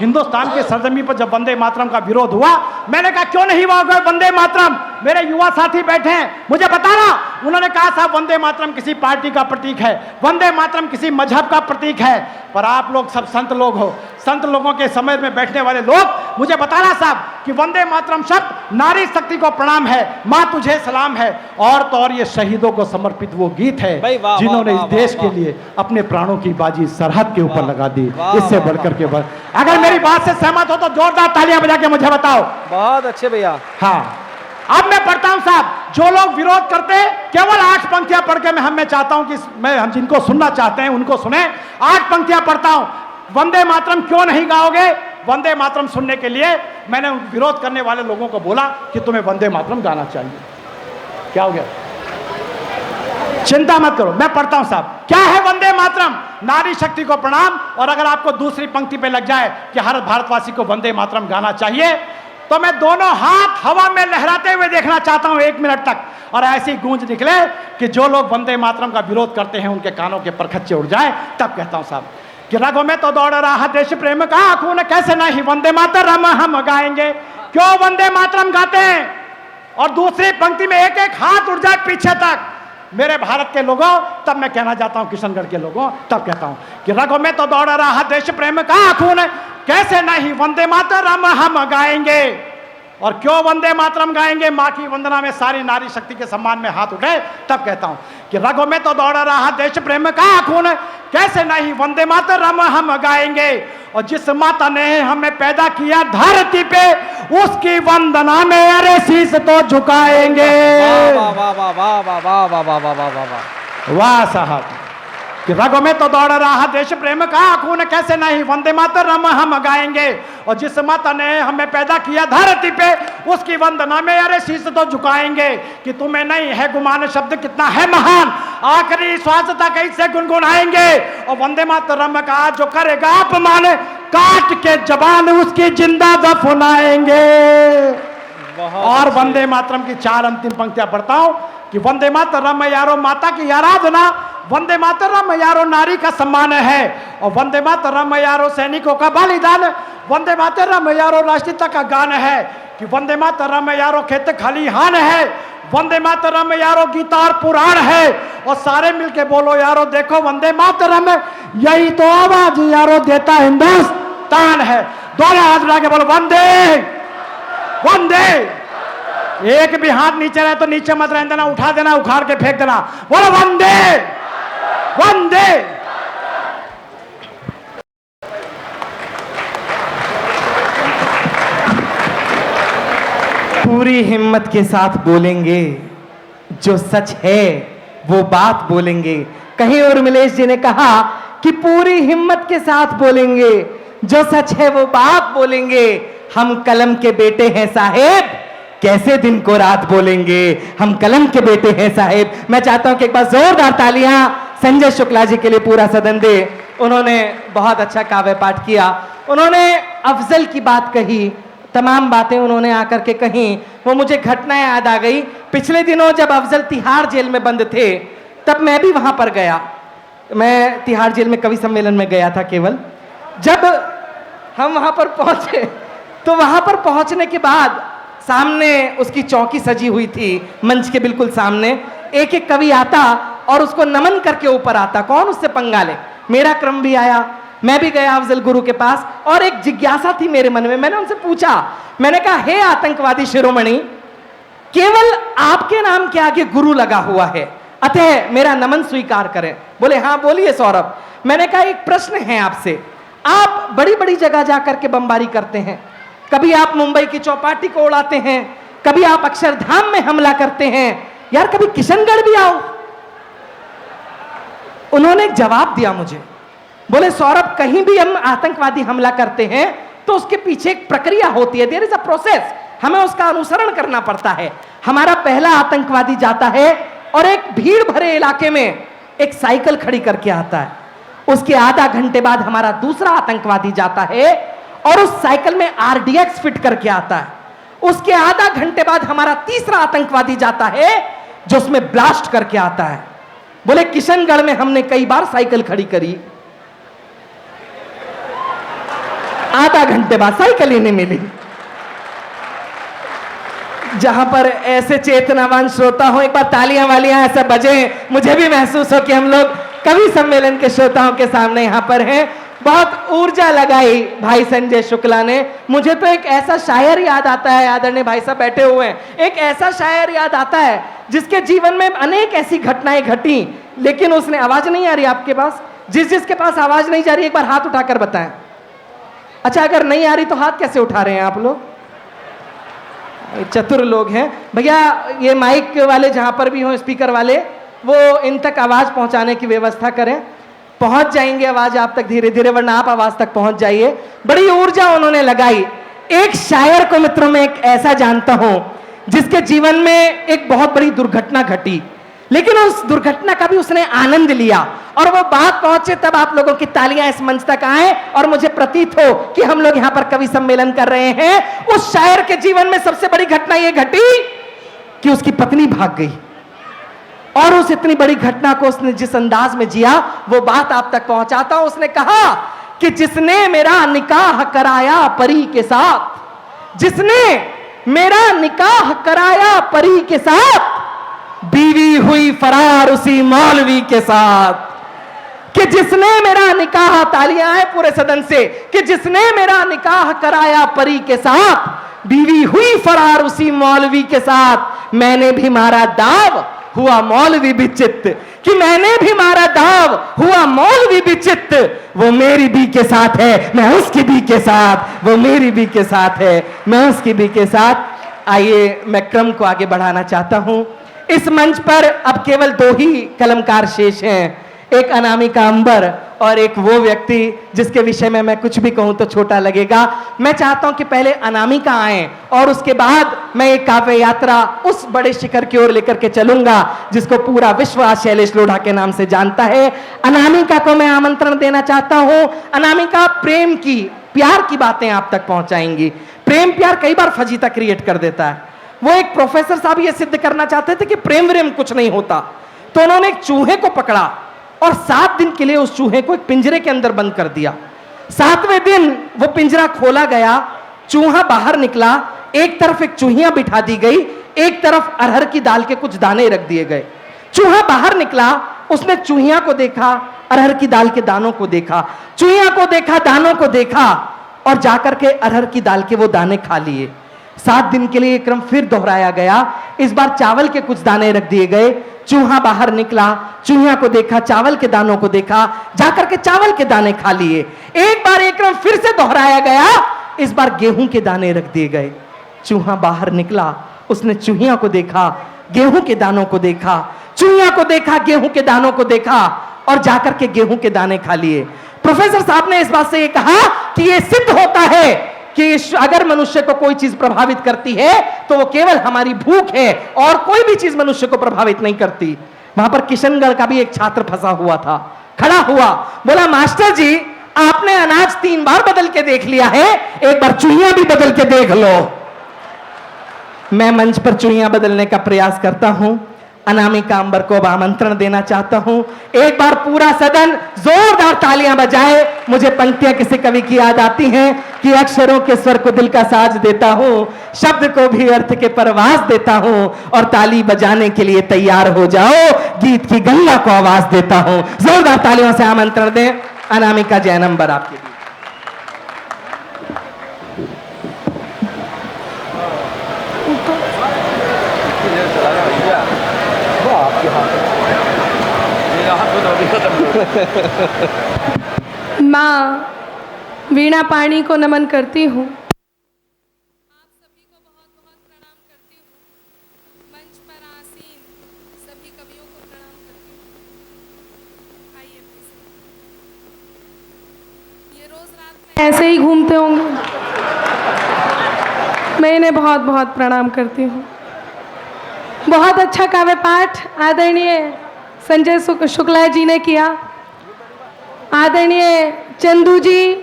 हिंदुस्तान के सरजमी पर जब वंदे मातरम का विरोध हुआ, मैंने कहा क्यों नहीं हुआ वंदे मातरम। मेरे युवा साथी बैठे हैं, मुझे बताना। उन्होंने कहा साहब वंदे मातरम किसी पार्टी का प्रतीक है, वंदे मातरम किसी मजहब का प्रतीक है। पर आप लोग सब संत लोग हो, संत लोगों के समय में बैठने वाले लोग, मुझे बताना साहब कि वंदे मातरम शब्द नारी शक्ति को प्रणाम है, माँ तुझे सलाम है, और तो और ये शहीदों को समर्पित वो गीत है जिन्होंने इस देश के लिए अपने प्राणों की बाजी सरहद के ऊपर लगा दी। इससे बढ़कर के बढ़, अगर मेरी बात से सहमत हो तो जोरदार तालियां बजा के मुझे बताओ। बहुत अच्छे भैया। हाँ, अब मैं पढ़ता हूं साहब, जो लोग विरोध करते हैं केवल 8 पंक्तियां पढ़ के मैं चाहता हूं कि हम जिनको सुनना चाहते हैं उनको सुने। 8 पंक्तियां पढ़ता हूं। वंदे मातरम क्यों नहीं गाओगे? वंदे मातरम सुनने के लिए मैंने विरोध करने वाले लोगों को बोला कि तुम्हें वंदे मातरम गाना चाहिए। क्या हो गया? चिंता मत करो, मैं पढ़ता हूं साहब। क्या है वंदे मातरम? नारी शक्ति को प्रणाम। और अगर आपको दूसरी पंक्ति पे लग जाए कि हर भारतवासी को वंदे मातरम गाना चाहिए, तो मैं दोनों हाथ हवा में लहराते हुए देखना चाहता हूं 1 मिनट तक, और ऐसी गूंज निकले कि जो लोग वंदे मातरम का विरोध करते हैं उनके कानों के परखच्चे उड़ जाए। तब कहता हूं साहब कि रगों में तो दौड़ रहा देश प्रेम का खून, कैसे नहीं वंदे मातरम हम गाएंगे। क्यों वंदे मातरम गाते हैं? और दूसरी पंक्ति में एक एक हाथ उड़ जाए पीछे तक। मेरे भारत के लोगों, तब मैं कहना चाहता हूं किशनगढ़ के लोगों, तब कहता हूं कि रगों में तो दौड़ रहा देश प्रेम का खून, कैसे नहीं वंदे मातरम हम गाएंगे। और क्यों वंदे मातरम गाएंगे? माँ की वंदना में सारी नारी शक्ति के सम्मान में हाथ उठे। तब कहता हूं कि रगों में तो दौड़ रहा देश प्रेम का खून, कैसे नहीं वंदे मातरम हम गाएंगे। और जिस माता ने हमें पैदा किया धरती पे, उसकी वंदना में अरे शीश तो झुकाएंगे। वाह वाह वाह वाह वाह वाह वाह वाह वाह वाह वाह वाह। वाह साहब, कि रगों में तो दौड़ रहा देश प्रेम का खून, कैसे नहीं वंदे मातरम हम गाएंगे। और जिस माता ने हमें पैदा किया धरती पे, उसकी वंदना में अरे शीश तो झुकाएंगे। कि तुम्हें नहीं है गुमान शब्द कितना है महान, आखिरी श्वास तक ऐसे गुनगुनाएंगे। और वंदे मातरम का जो करेगा अपमान, काट के जबान उसकी जिंदा दफनाएंगे। और वंदे मातरम की 4 अंतिम पंक्तियां पढ़ता हूं कि वंदे मातरम यारो माता की आराधना, वंदे मातरम यारो नारी का सम्मान है। और वंदे मातरम यारो सैनिकों का बलिदान, वंदे मातरम यारो राष्ट्रीयता का गान है। कि वंदे मातरम यारो खेत खलिहान है, वंदे मातरम यारो गीता और पुराण है। और सारे मिलके बोलो यारो देखो वंदे मातरम, यही तो आवाज यारो देता हिंदुस्तान है। दोनों हाथ उठा के बोलो वंदे वंदे। एक भी हाथ नीचे रहे तो नीचे मत रहने देना, उठा देना, उखाड़ के फेंक देना। बोलो वंदे वंदे। पूरी हिम्मत के साथ बोलेंगे, जो सच है वो बात बोलेंगे। कहीं उर्मिलेश जी ने कहा कि पूरी हिम्मत के साथ बोलेंगे, जो सच है वो बाप बोलेंगे, हम कलम के बेटे हैं साहेब, कैसे दिन को रात बोलेंगे, हम कलम के बेटे हैं साहेब। मैं चाहता हूं कि एक बार जोरदार तालियां संजय शुक्ला जी के लिए पूरा सदन दे। उन्होंने बहुत अच्छा काव्य पाठ किया, उन्होंने अफजल की बात कही, तमाम बातें उन्होंने आकर के कही। वो मुझे घटना याद आ गई, पिछले दिनों जब अफजल तिहाड़ जेल में बंद थे तब मैं भी वहां पर गया। मैं तिहाड़ जेल में कवि सम्मेलन में गया था केवल। जब हम वहां पर पहुंचे तो वहां पर पहुंचने के बाद सामने उसकी चौकी सजी हुई थी, मंच के बिल्कुल सामने एक एक कवि आता और उसको नमन करके ऊपर आता, कौन उससे पंगा ले। मेरा क्रम भी आया, मैं भी गया अफजल गुरु के पास और एक जिज्ञासा थी मेरे मन में। मैंने उनसे पूछा, मैंने कहा हे आतंकवादी शिरोमणि, केवल आपके नाम के आगे गुरु लगा हुआ है, अतः मेरा नमन स्वीकार करें। बोले हाँ बोलिए सौरभ। मैंने कहा एक प्रश्न है आपसे, आप बड़ी बड़ी जगह जाकर के बमबारी करते हैं, कभी आप मुंबई की चौपाटी को उड़ाते हैं, कभी आप अक्षरधाम में हमला करते हैं, यार कभी किशनगढ़ भी आओ। उन्होंने एक जवाब दिया मुझे, बोले सौरभ कहीं भी हम आतंकवादी हमला करते हैं तो उसके पीछे एक प्रक्रिया होती है, देयर इज अ प्रोसेस, हमें उसका अनुसरण करना पड़ता है। हमारा पहला आतंकवादी जाता है और एक भीड़ भरे इलाके में एक साइकिल खड़ी करके आता है, उसके आधा घंटे बाद हमारा दूसरा आतंकवादी जाता है और उस साइकिल में आरडीएक्स फिट करके आता है, उसके आधा घंटे बाद हमारा तीसरा आतंकवादी जाता है जो उसमें ब्लास्ट करके आता है। बोले किशनगढ़ में हमने कई बार साइकिल खड़ी करी, आधा घंटे बाद साइकिल ही नहीं मिली। जहां पर ऐसे चेतनावान श्रोता हो, एक बार तालियां वालियां ऐसा बजे, मुझे भी महसूस हो कि हम लोग कवि सम्मेलन के श्रोताओं के सामने यहां पर हैं। बहुत ऊर्जा लगाई भाई संजय शुक्ला ने। मुझे तो एक ऐसा शायर याद आता है, आदरणीय भाई साहब बैठे हुए हैं, एक ऐसा शायर याद आता है जिसके जीवन में अनेक ऐसी घटनाएं घटी, लेकिन उसने आवाज नहीं आ रही आपके पास, जिसके पास आवाज नहीं जा रही एक बार हाथ उठाकर बताएं। अच्छा अगर नहीं आ रही तो हाथ कैसे उठा रहे हैं आप लोग, चतुर लोग हैं भैया। ये माइक वाले जहां पर भी हो, स्पीकर वाले, वो इन तक आवाज पहुंचाने की व्यवस्था करें, पहुंच जाएंगे आवाज आप तक धीरे धीरे, वरना आप आवाज तक पहुंच जाइए। बड़ी ऊर्जा उन्होंने लगाई। एक शायर को मित्रों में एक ऐसा जानता हूं जिसके जीवन में एक बहुत बड़ी दुर्घटना घटी, लेकिन उस दुर्घटना का भी उसने आनंद लिया और वो बात पहुंचे तब आप लोगों की तालियां इस मंच तक आए और मुझे प्रतीत हो कि हम लोग यहां पर कवि सम्मेलन कर रहे हैं। उस शायर के जीवन में सबसे बड़ी घटना यह घटी कि उसकी पत्नी भाग गई और उस इतनी बड़ी घटना को उसने जिस अंदाज में जिया वो बात आप तक पहुंचाता हूं। उसने कहा कि जिसने मेरा निकाह कराया परी के साथ, जिसने मेरा निकाह कराया परी के साथ, बीवी हुई फरार उसी मौलवी के साथ। कि जिसने मेरा निकाह, तालियां हैं पूरे सदन से, कि जिसने मेरा निकाह कराया परी के साथ, बीवी हुई फरार उसी मौलवी के साथ। मैंने भी मारा दाव, हुआ मौलवी भी चित्त, कि मैंने भी मारा दाव, हुआ मौलवी भी चित्त। वो मेरी भी के साथ है, मैं उसकी भी के साथ, वो मेरी भी के साथ है, मैं उसकी भी के साथ। आइए मैं क्रम को आगे बढ़ाना चाहता हूं। इस मंच पर अब केवल दो ही कलमकार शेष हैं, एक अनामिका अंबर और एक वो व्यक्ति जिसके विषय में मैं कुछ भी कहूं तो छोटा लगेगा। मैं चाहता हूं कि पहले अनामिका आए और उसके बाद मैं एक काव्य यात्रा उस बड़े शिखर की ओर लेकर के चलूंगा जिसको पूरा विश्व आज शैलेश लोढ़ा के नाम से जानता है। अनामिका को मैं आमंत्रण देना चाहता हूं। अनामिका प्रेम की, प्यार की बातें आप तक पहुंचाएंगी। प्रेम प्यार कई बार फजीता क्रिएट कर देता है। वो एक प्रोफेसर साहब ये सिद्ध करना चाहते थे कि प्रेम व्रेम कुछ नहीं होता, तो उन्होंने एक चूहे को पकड़ा और 7 दिन के लिए उस चूहे को एक पिंजरे के अंदर बंद कर दिया। 7वें दिन वो पिंजरा खोला गया, चूहा बाहर निकला, एक तरफ एक चूहिया बिठा दी गई, एक तरफ अरहर की दाल के कुछ दाने रख दिए गए। चूहा बाहर निकला, उसने चूहिया को देखा, अरहर की दाल के दानों को देखा, चूहिया को देखा, दानों को देखा और जाकर के अरहर की दाल के वो दाने खा लिए। 7 दिन के लिए ये क्रम फिर दोहराया गया। इस बार चावल के कुछ दाने रख दिए गए। चूहा बाहर निकला, चूहिया को देखा, चावल के दानों को देखा, जाकर के चावल के दाने खा लिए। एक बार एक क्रम फिर से दोहराया गया। इस बार गेहूं के दाने रख दिए गए। चूहा बाहर निकला, उसने चूहिया को देखा, गेहूं के दानों को देखा, चूहिया को देखा, गेहूं के दानों को देखा और जाकर के गेहूं के दाने खा लिए। प्रोफेसर साहब ने इस बात से ये कहा कि ये सिद्ध होता है कि अगर मनुष्य को कोई चीज प्रभावित करती है तो वो केवल हमारी भूख है और कोई भी चीज मनुष्य को प्रभावित नहीं करती। वहां पर किशनगढ़ का भी एक छात्र फंसा हुआ था, खड़ा हुआ, बोला मास्टर जी आपने अनाज 3 बार बदल के देख लिया है, एक बार चुईयां भी बदल के देख लो। मैं मंच पर चुईयां बदलने का प्रयास करता हूं। अनामिका अंबर को अब आमंत्रण देना चाहता हूं। एक बार पूरा सदन जोरदार तालियां बजाए। मुझे पंक्तियां किसी कवि की याद आती हैं कि अक्षरों के स्वर को दिल का साज देता हूं, शब्द को भी अर्थ के परवास देता हूं, और ताली बजाने के लिए तैयार हो जाओ, गीत की गंगा को आवाज देता हूं। जोरदार तालियों से आमंत्रण दें अनामिका जैन अंबर आपके लिए। माँ वीणा पाणी को नमन करती हूँ। आप सभी को बहुत बहुत प्रणाम करती हूँ। मंच पर आसीन सभी कवियों को प्रणाम करती हूँ। आइए भाई साहब, ये रोज रात में ऐसे ही घूमते होंगे। मैं इन्हें बहुत बहुत प्रणाम करती हूँ। बहुत अच्छा काव्य पाठ आदरणीय संजय शुक्ला जी ने किया। आदरणीय चंदू जी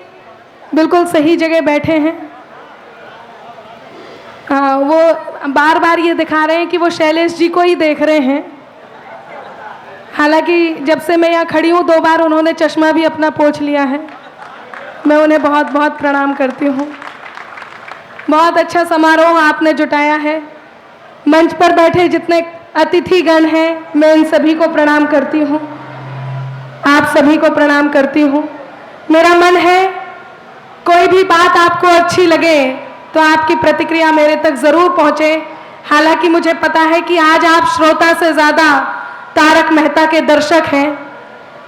बिल्कुल सही जगह बैठे हैं। वो बार बार ये दिखा रहे हैं कि वो शैलेश जी को ही देख रहे हैं। हालांकि जब से मैं यहाँ खड़ी हूँ 2 बार उन्होंने चश्मा भी अपना पोंछ लिया है। मैं उन्हें बहुत बहुत प्रणाम करती हूँ। बहुत अच्छा समारोह आपने जुटाया है। मंच पर बैठे जितने अतिथिगण हैं मैं इन सभी को प्रणाम करती हूँ। आप सभी को प्रणाम करती हूँ। मेरा मन है कोई भी बात आपको अच्छी लगे तो आपकी प्रतिक्रिया मेरे तक जरूर पहुँचे। हालांकि मुझे पता है कि आज आप श्रोता से ज़्यादा तारक मेहता के दर्शक हैं,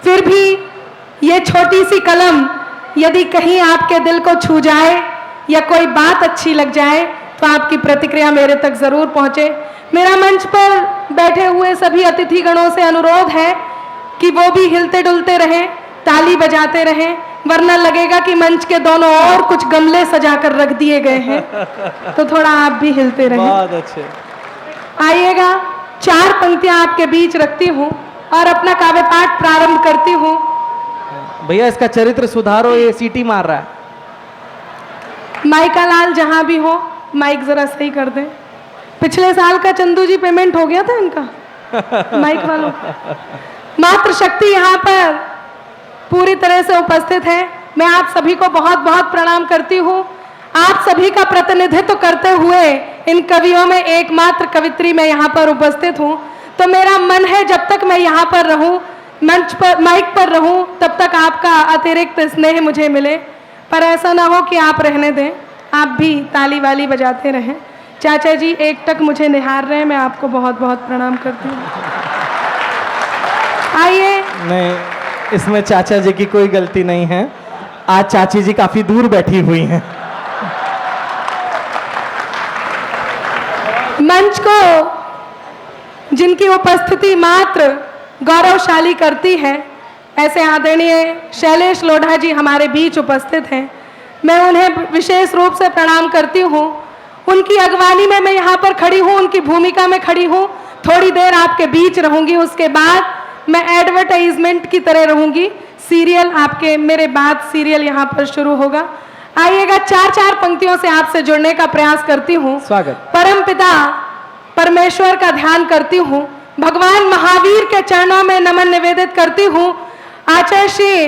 फिर भी ये छोटी सी कलम यदि कहीं आपके दिल को छू जाए या कोई बात अच्छी लग जाए तो आपकी प्रतिक्रिया मेरे तक जरूर पहुँचे। मेरा मंच पर बैठे हुए सभी अतिथिगणों से अनुरोध है कि वो भी हिलते डुलते रहें, ताली बजाते रहें, वरना लगेगा कि मंच के दोनों ओर कुछ गमले सजा कर रख दिए गए हैं। तो थोड़ा आप भी हिलते रहें। बहुत अच्छे। आइएगा, 4 पंक्तियां आपके बीच रखती हूँ और अपना काव्य पाठ प्रारंभ करती हूँ। भैया इसका चरित्र सुधारो, ये सीटी मार रहा है। माइका लाल जहां भी हो माइक जरा सही कर दें। पिछले साल का चंदू जी पेमेंट हो गया था इनका माइक वालों। मात्र शक्ति यहाँ पर पूरी तरह से उपस्थित है। मैं आप सभी को बहुत बहुत प्रणाम करती हूँ। आप सभी का प्रतिनिधित्व करते हुए इन कवियों में एकमात्र कवित्री मैं यहाँ पर उपस्थित हूँ। तो मेरा मन है जब तक मैं यहाँ पर रहूँ, मंच पर माइक पर रहूँ, तब तक आपका अतिरिक्त स्नेह मुझे मिले। पर ऐसा ना हो कि आप रहने दें, आप भी ताली वाली बजाते रहें। चाचा जी एकटक मुझे निहार रहे हैं, मैं आपको बहुत बहुत प्रणाम करती हूँ। आइए। नहीं, इसमें चाचा जी की कोई गलती नहीं है। आज चाची जी काफी दूर बैठी हुई हैं। मंच को जिनकी उपस्थिति मात्र गौरवशाली करती है, ऐसे आदरणीय शैलेश लोढ़ा जी हमारे बीच उपस्थित हैं। मैं उन्हें विशेष रूप से प्रणाम करती हूँ। उनकी अगवानी में मैं यहाँ पर खड़ी हूँ, उनकी भूमिका में खड़ी हूँ। थोड़ी देर आपके बीच रहूंगी, उसके बाद मैं एडवर्टाइजमेंट की तरह रहूंगी। सीरियल आपके मेरे बाद सीरियल यहाँ पर शुरू होगा। आइएगा, 4 पंक्तियों से आपसे जुड़ने का प्रयास करती हूँ। स्वागत। परमपिता परमेश्वर का ध्यान करती हूँ। भगवान महावीर के चरणों में नमन निवेदित करती हूँ। आचार्य श्री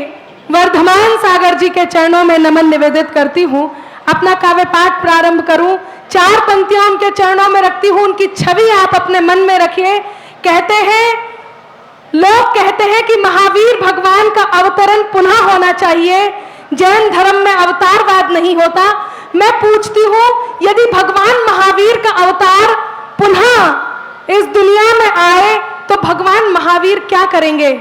वर्धमान सागर जी के चरणों में नमन निवेदित करती हूँ। अपना काव्य पाठ प्रारंभ करूं। 4 पंक्तियां उनके चरणों में रखती हूँ। उनकी छवि आप अपने मन में रखिए। कहते हैं, लोग कहते हैं कि महावीर भगवान का अवतरण पुनः होना चाहिए, जैन धर्म में अवतारवाद नहीं होता। मैं पूछती हूँ, यदि भगवान महावीर का अवतार पुनः इस दुनिया में आए तो भगवान महावीर क्या करेंगे?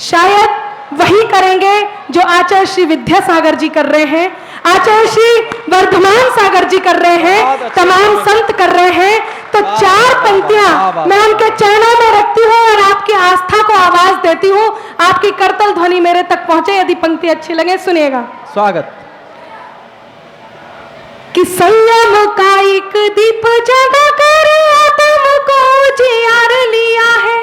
शायद वही करेंगे जो आचार्य श्री विद्यासागर जी कर रहे हैं, आचार्य श्री वर्धमान सागर जी कर रहे हैं, तमाम संत कर रहे हैं। तो 4 पंक्तियां पंक्तियां मैं उनके चरणों में रखती हूँ और आपकी आस्था को आवाज देती हूँ। आपकी करतल ध्वनि मेरे तक पहुंचे। यदि पंक्ति अच्छी लगे सुनिएगा। स्वागत। कि संयम का एक दीप जगा कर आत्म को उजियार लिया है।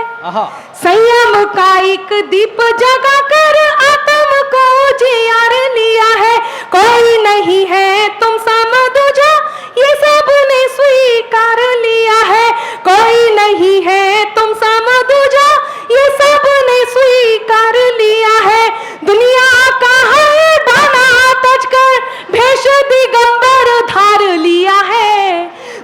संयम का एक दीप जगा कर आत्म को उजियार लिया है। कोई नहीं है तुम समदूजा ये सबने स्वीकार लिया है। कोई नहीं है तुम समदूजा ये सबने स्वीकार लिया है। दुनिया का है दाना तजकर भेष दिगंबर धार लिया है।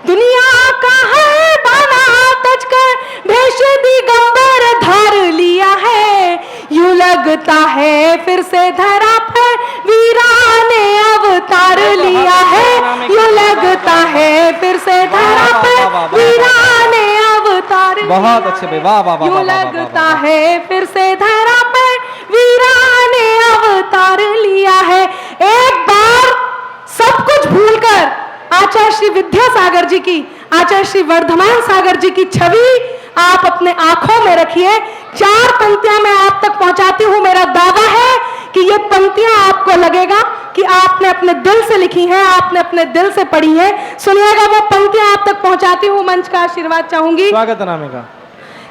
दुनिया का है दाना तजकर भेष दिगंबर धार लिया है। यूं लगता है फिर से धरा पर वीरा ने अवतार लिया है। यूं लगता है फिर से धरा पर वीरा ने अवतार लिया। बहुत अच्छे भाई, वाह वाह वाह। यूं लगता है फिर से धरा पर वीरा ने अवतार लिया है। एक बार सब कुछ भूलकर आचार्य श्री विद्यासागर जी की, आचार्य श्री वर्धमान सागर जी की छवि आप अपने आंखों में रखिए। 4 पंक्तियां मैं आप तक पहुंचाती हूं। मेरा दावा है कि ये पंक्तियां आपको लगेगा कि आपने अपने दिल से लिखी हैं, आपने अपने दिल से पढ़ी हैं। सुनिएगा, वो पंक्तियां आप तक पहुंचाती हूं। मंच का आशीर्वाद चाहूंगी। स्वागत अनामिका।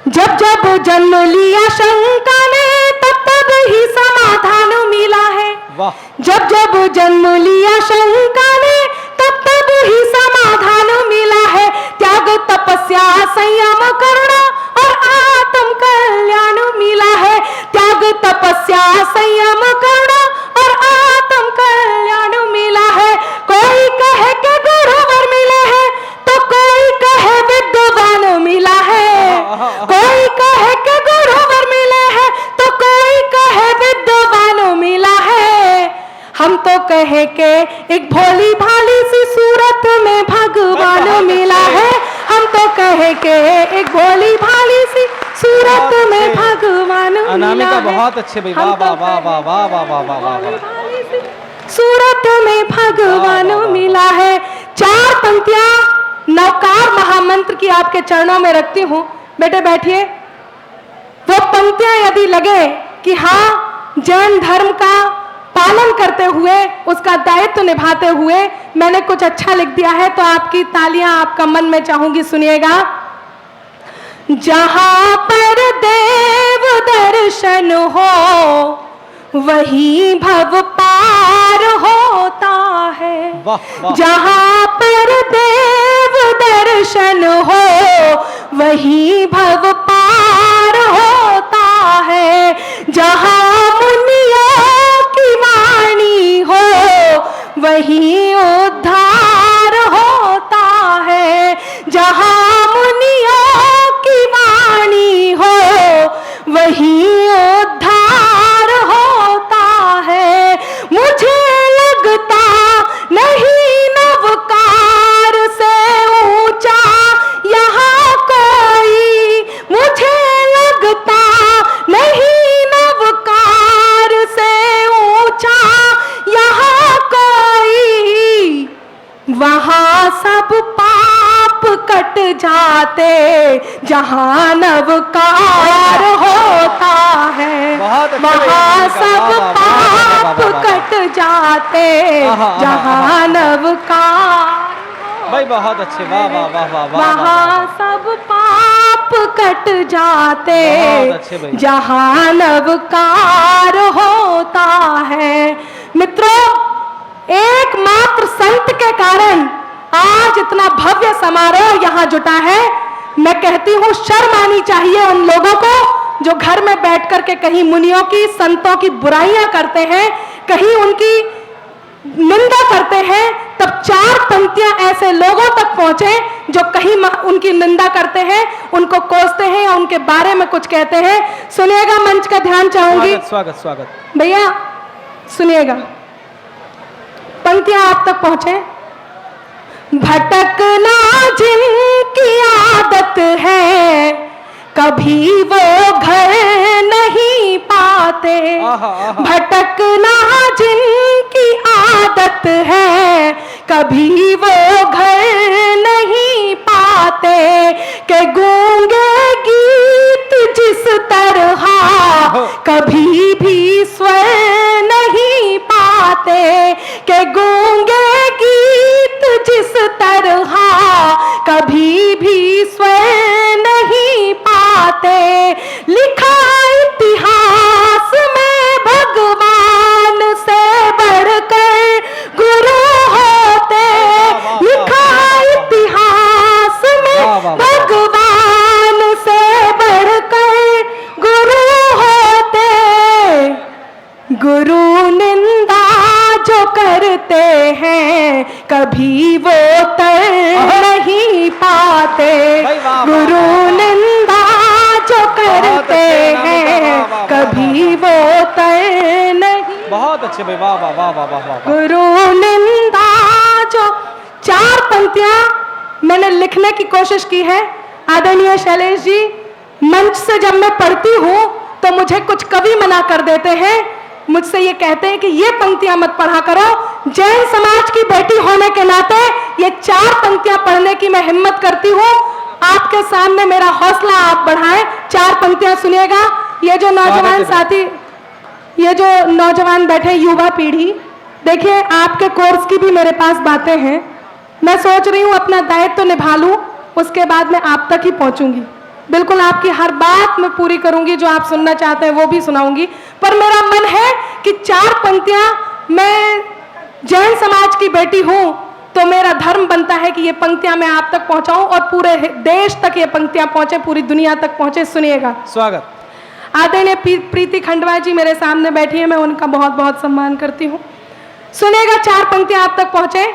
जब जब जन्म लिया शंका ने तब तब ही समाधान मिला है। वाह। जब जब जन्म लिया शंका ने तब तब ही समाधान मिला है। त्याग तपस्या संयम करुणा और आत्म कल्याण मिला है। त्याग तपस्या संयम करुणा और आत्म कल्याण मिला है। कोई कहे के गुरुवर मिले हैं तो कोई कहे विद्वान मिला है। कोई कहे के गुरुवर मिले हैं तो कोई कहे विद्वान मिला है। हम तो कहे के एक भोली भाली सी सूरत में भगवान मिला है। हम तो कहे के एक भोली भाली सी सूरत में भगवान मिला अनामिका है। बहुत अच्छे भाई, वाह वाह वाह वाह वाह वाह वाह वाह वाह। सूरत में भगवान मिला है। 4 पंक्तियां नवकार महामंत्र की आपके चरणों में रखती हूं। बेटे बैठिए। वो पंक्तियां यदि लगे कि हाँ जैन धर्म का पालन करते हुए, उसका दायित्व निभाते हुए मैंने कुछ अच्छा लिख दिया है, तो आपकी तालियां आपका मन में चाहूंगी। सुनिएगा। जहां पर देव दर्शन हो वही भव पार होता है। वाह वाह। जहां पर देव दर्शन हो वही भव पार होता है। जहां मुनियों की वाणी हो वही उद्धार होता है। जहां मुनियों की वाणी हो वही उद्धार होता है। मुझे लगता नहीं नवकार से ऊंचा यहाँ कोई। मुझे लगता नहीं नवकार से ऊंचा यहाँ कोई। वहाँ सब पाप कट जाते जहाँ नवकार होता है। वहाँ सब पाप कट जाते जहाँ नवकार। भाई बहुत अच्छे, वाह वाह वाह वाह वाह। वहाँ सब पाप कट जाते बहुत अच्छे भाई। जहाँ नवकार होता है। मित्रों, एकमात्र संत के कारण आज इतना भव्य समारोह यहाँ जुटा है। मैं कहती हूँ शर्म आनी चाहिए उन लोगों को जो घर में बैठ कर के कहीं मुनियों की, संतों की बुराइयां करते हैं, कहीं उनकी निंदा करते हैं। तब 4 पंक्तियां ऐसे लोगों तक पहुंचे जो कहीं उनकी निंदा करते हैं, उनको कोसते हैं या उनके बारे में कुछ कहते हैं। सुनिएगा, मंच का ध्यान चाहूंगी। स्वागत स्वागत स्वागत। भैया सुनिएगा, पंक्तियां आप तक पहुंचे। भटकना जिनकी आदत है कभी वो घर नहीं पाते। भटकना जिनकी आदत है कभी वो घर नहीं पाते। पाते के गूंगे गीत जिस तरह कभी भी स्वर नहीं पाते के गूंगे गीत जिस तरह कभी भी स्वर नहीं पाते। लिखा इतिहास में भगवान से बढ़कर गुरु होते। लिखा इतिहास में भगवान से बढ़कर गुरु होते। गुरु निंदा जो करते हैं कभी वो तर नहीं पाते। गुरु निंदा जो करते हैं कभी वो तर नहीं। बहुत अच्छे भाई, वाह वाह वाह वाह वाह वाह। गुरु निंदा जो, 4 पंक्तियां मैंने लिखने की कोशिश की है। आदरणीय शैलेश जी, मंच से जब मैं पढ़ती हूँ तो मुझे कुछ कवि मना कर देते हैं, मुझसे ये कहते हैं कि ये पंक्तियां मत पढ़ा करो। जैन समाज की बेटी होने के नाते ये 4 पंक्तियां पढ़ने की मैं हिम्मत करती हूँ। आपके सामने मेरा हौसला आप बढ़ाएं। 4 पंक्तियां सुनिएगा। ये जो नौजवान साथी, ये जो नौजवान बैठे, युवा पीढ़ी, देखिए आपके कोर्स की भी मेरे पास बातें हैं। मैं सोच रही हूँ अपना दायित्व तो निभा लूं, उसके बाद मैं आप तक ही पहुंचूंगी। बिल्कुल आपकी हर बात मैं पूरी करूंगी, जो आप सुनना चाहते हैं वो भी सुनाऊंगी। पर मेरा मन है कि 4 पंक्तियां, मैं जैन समाज की बेटी हूं तो मेरा धर्म बनता है कि ये पंक्तियां मैं आप तक पहुंचाऊं और पूरे देश तक ये पंक्तियां पहुंचे, पूरी दुनिया तक पहुंचे। सुनिएगा। स्वागत। आदरणीय प्रीति खंडवा जी मेरे सामने बैठी है, मैं उनका बहुत बहुत सम्मान करती हूँ। सुनिएगा, 4 पंक्तियां आप तक पहुंचे।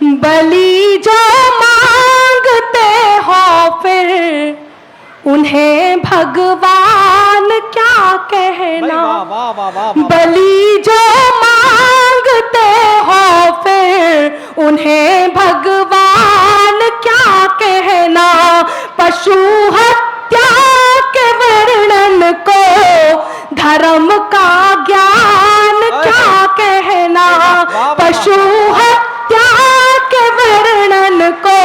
बलि जो मांगते हो फिर उन्हें भगवान क्या कहना। वाह वाह वाह। बलि जो मांगते हो फिर उन्हें भगवान क्या कहना। पशु हत्या के वर्णन को धर्म का ज्ञान क्या कहना। पशु हत्या के वर्णन को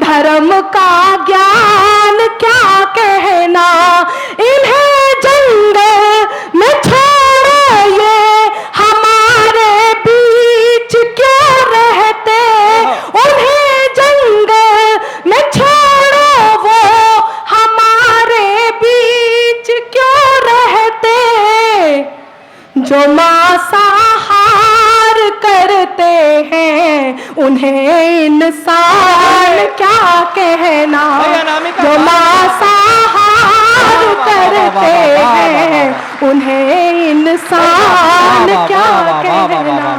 धर्म का ज्ञान क्या कहना। इन्हें जंगल में छोड़ो ये हमारे बीच क्यों रहते। उन्हें जंगल में छोड़ो वो हमारे बीच क्यों रहते। जो मांसाहार करते हैं उन्हें इंसान क्या कहना। जो मांसाहार करते हैं उन्हें इंसान क्या कहना।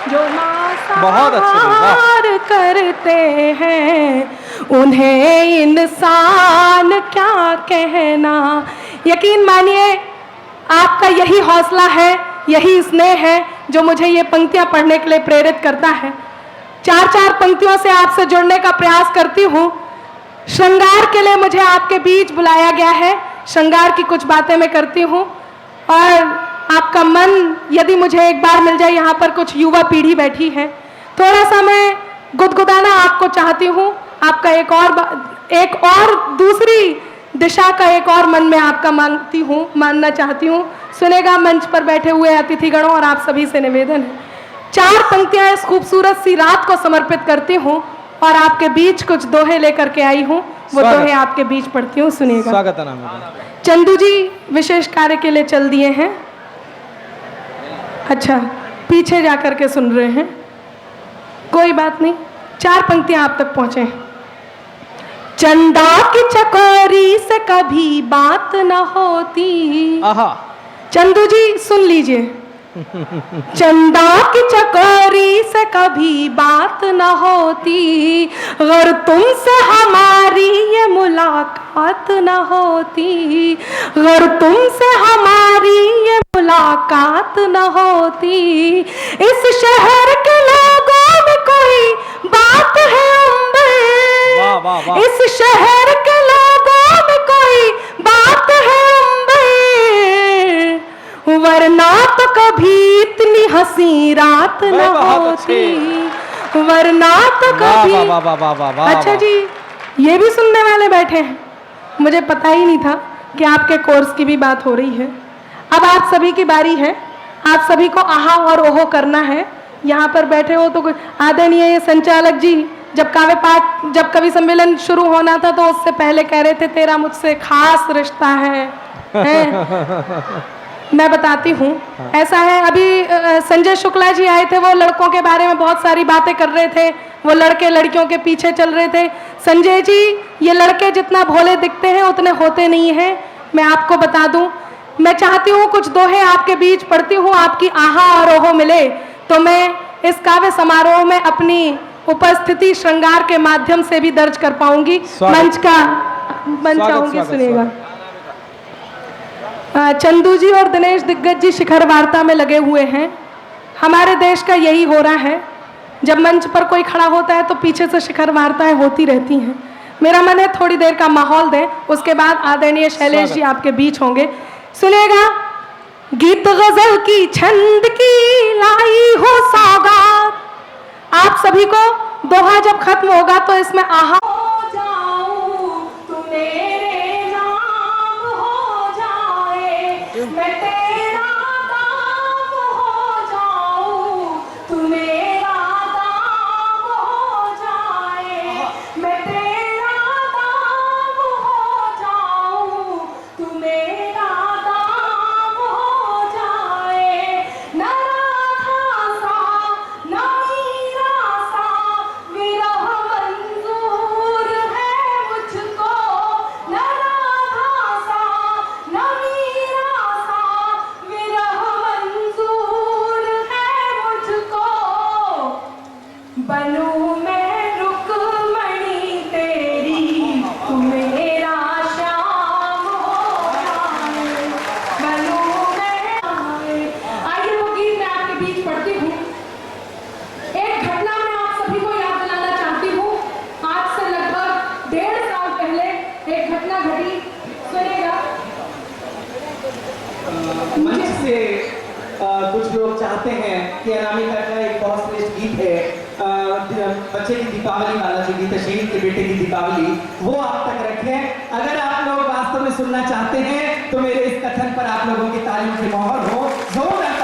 जो मांसाहार करते हैं उन्हें इंसान क्या कहना। यकीन मानिए आपका यही हौसला है, यही स्नेह है जो मुझे ये पंक्तियां पढ़ने के लिए प्रेरित करता है। 4-4 पंक्तियों से आपसे जुड़ने का प्रयास करती हूँ। श्रृंगार के लिए मुझे आपके बीच बुलाया गया है, श्रृंगार की कुछ बातें मैं करती हूँ और आपका मन यदि मुझे एक बार मिल जाए। यहाँ पर कुछ युवा पीढ़ी बैठी है, थोड़ा सा मैं गुदगुदाना आपको चाहती हूँ। आपका एक और दूसरी दिशा का एक और मन में आपका मानना चाहती हूँ। सुनेगा मंच पर बैठे हुए अतिथिगणों और आप सभी से निवेदन है। 4 पंक्तियां इस खूबसूरत सी रात को समर्पित करती हूँ और आपके बीच कुछ दोहे लेकर के आई हूँ, वो दोहे आपके बीच पढ़ती हूँ। सुनिएगा। स्वागत है। चंदू जी विशेष कार्य के लिए चल दिए हैं। अच्छा, पीछे जाकर के सुन रहे हैं, कोई बात नहीं। 4 पंक्तियां आप तक पहुंचे। चंदा की चकोरी से कभी बात न होती। आहा। चंदू जी सुन लीजिए। चंदा की चकोरी से कभी बात न होती, अगर तुमसे हमारी ये मुलाकात न होती। अगर तुमसे हमारी ये मुलाकात न होती। इस शहर के लोगों में कोई बात है अंबर। वाह वाह वाह। इस शहर के लोगों में कोई बात है अंबर, वरना तो कभी इतनी हंसी रात न होती। वरना तो कभी। वाह वाह वाह वाह वाह। अच्छा जी, ये भी सुनने वाले बैठे हैं। मुझे पता ही नहीं था कि आपके कोर्स की भी बात हो रही है। अब आप सभी की बारी है, आप सभी को आहा और ओहो करना है। यहाँ पर बैठे हो तो आदरणीय संचालक जी जब जब कवि सम्मेलन शुरू होना था तो उससे पहले कह रहे थे तेरा मुझसे खास रिश्ता है? मैं बताती हूँ, ऐसा है। अभी संजय शुक्ला जी आए थे, वो लड़कों के बारे में बहुत सारी बातें कर रहे थे, वो लड़के लड़कियों के पीछे चल रहे थे। संजय जी, ये लड़के जितना भोले दिखते हैं उतने होते नहीं हैं। मैं आपको बता दूं, मैं चाहती हूँ कुछ दोहे आपके बीच पढ़ती हूँ, आपकी आहा और ओहो मिले तो मैं इस काव्य समारोह में अपनी उपस्थिति श्रृंगार के माध्यम से भी दर्ज कर पाऊंगी। मंच चाहूंगी, सुनिएगा। चंदू जी और दिनेश दिग्गज जी शिखर वार्ता में लगे हुए हैं। हमारे देश का यही हो रहा है, जब मंच पर कोई खड़ा होता है तो पीछे से शिखर वार्ताएं होती रहती हैं। मेरा मन है थोड़ी देर का माहौल दें, उसके बाद आदरणीय शैलेश जी आपके बीच होंगे। सुनिएगा, गीत गजल की छंद की लाई हो सौगात। आप सभी को दोहा जब खत्म होगा तो इसमें आहा हो जाऊं तू मेरे नाम हो जाए, मैं तेरा काम हो जाऊं तू मेरा काम हो जाए, मैं तेरा काम हो जाऊं तू मेरा काम हो जाए। न राधा सा न मीरा सा विरह मंजूर है मुझको, न राधा सा न मीरा सा विरह मंजूर है मुझको। बनूं मैं रुक्मणी तेरी तू मेरा श्याम हो जाए, बनूं मैं आइए वो गीत मैं आपके बीच पढ़ती हूँ। एक घटना मैं आप सभी को याद दिलाना चाहती हूँ। आज से लगभग 1.5 साल पहले एक घटना घटी, सुनिएगा। मंच से कुछ लोग चाहते हैं कि अनामिका का एक बहुत श्रेष्ठ गीत है, बच्चे की दीपावली वाला जो गीत है, शहीद के बेटे की दीपावली, वो आप तक रखें। अगर आप लोग वास्तव में सुनना चाहते हैं तो मेरे इस कथन पर आप लोगों की तालियों की मोहर हो, जोरदार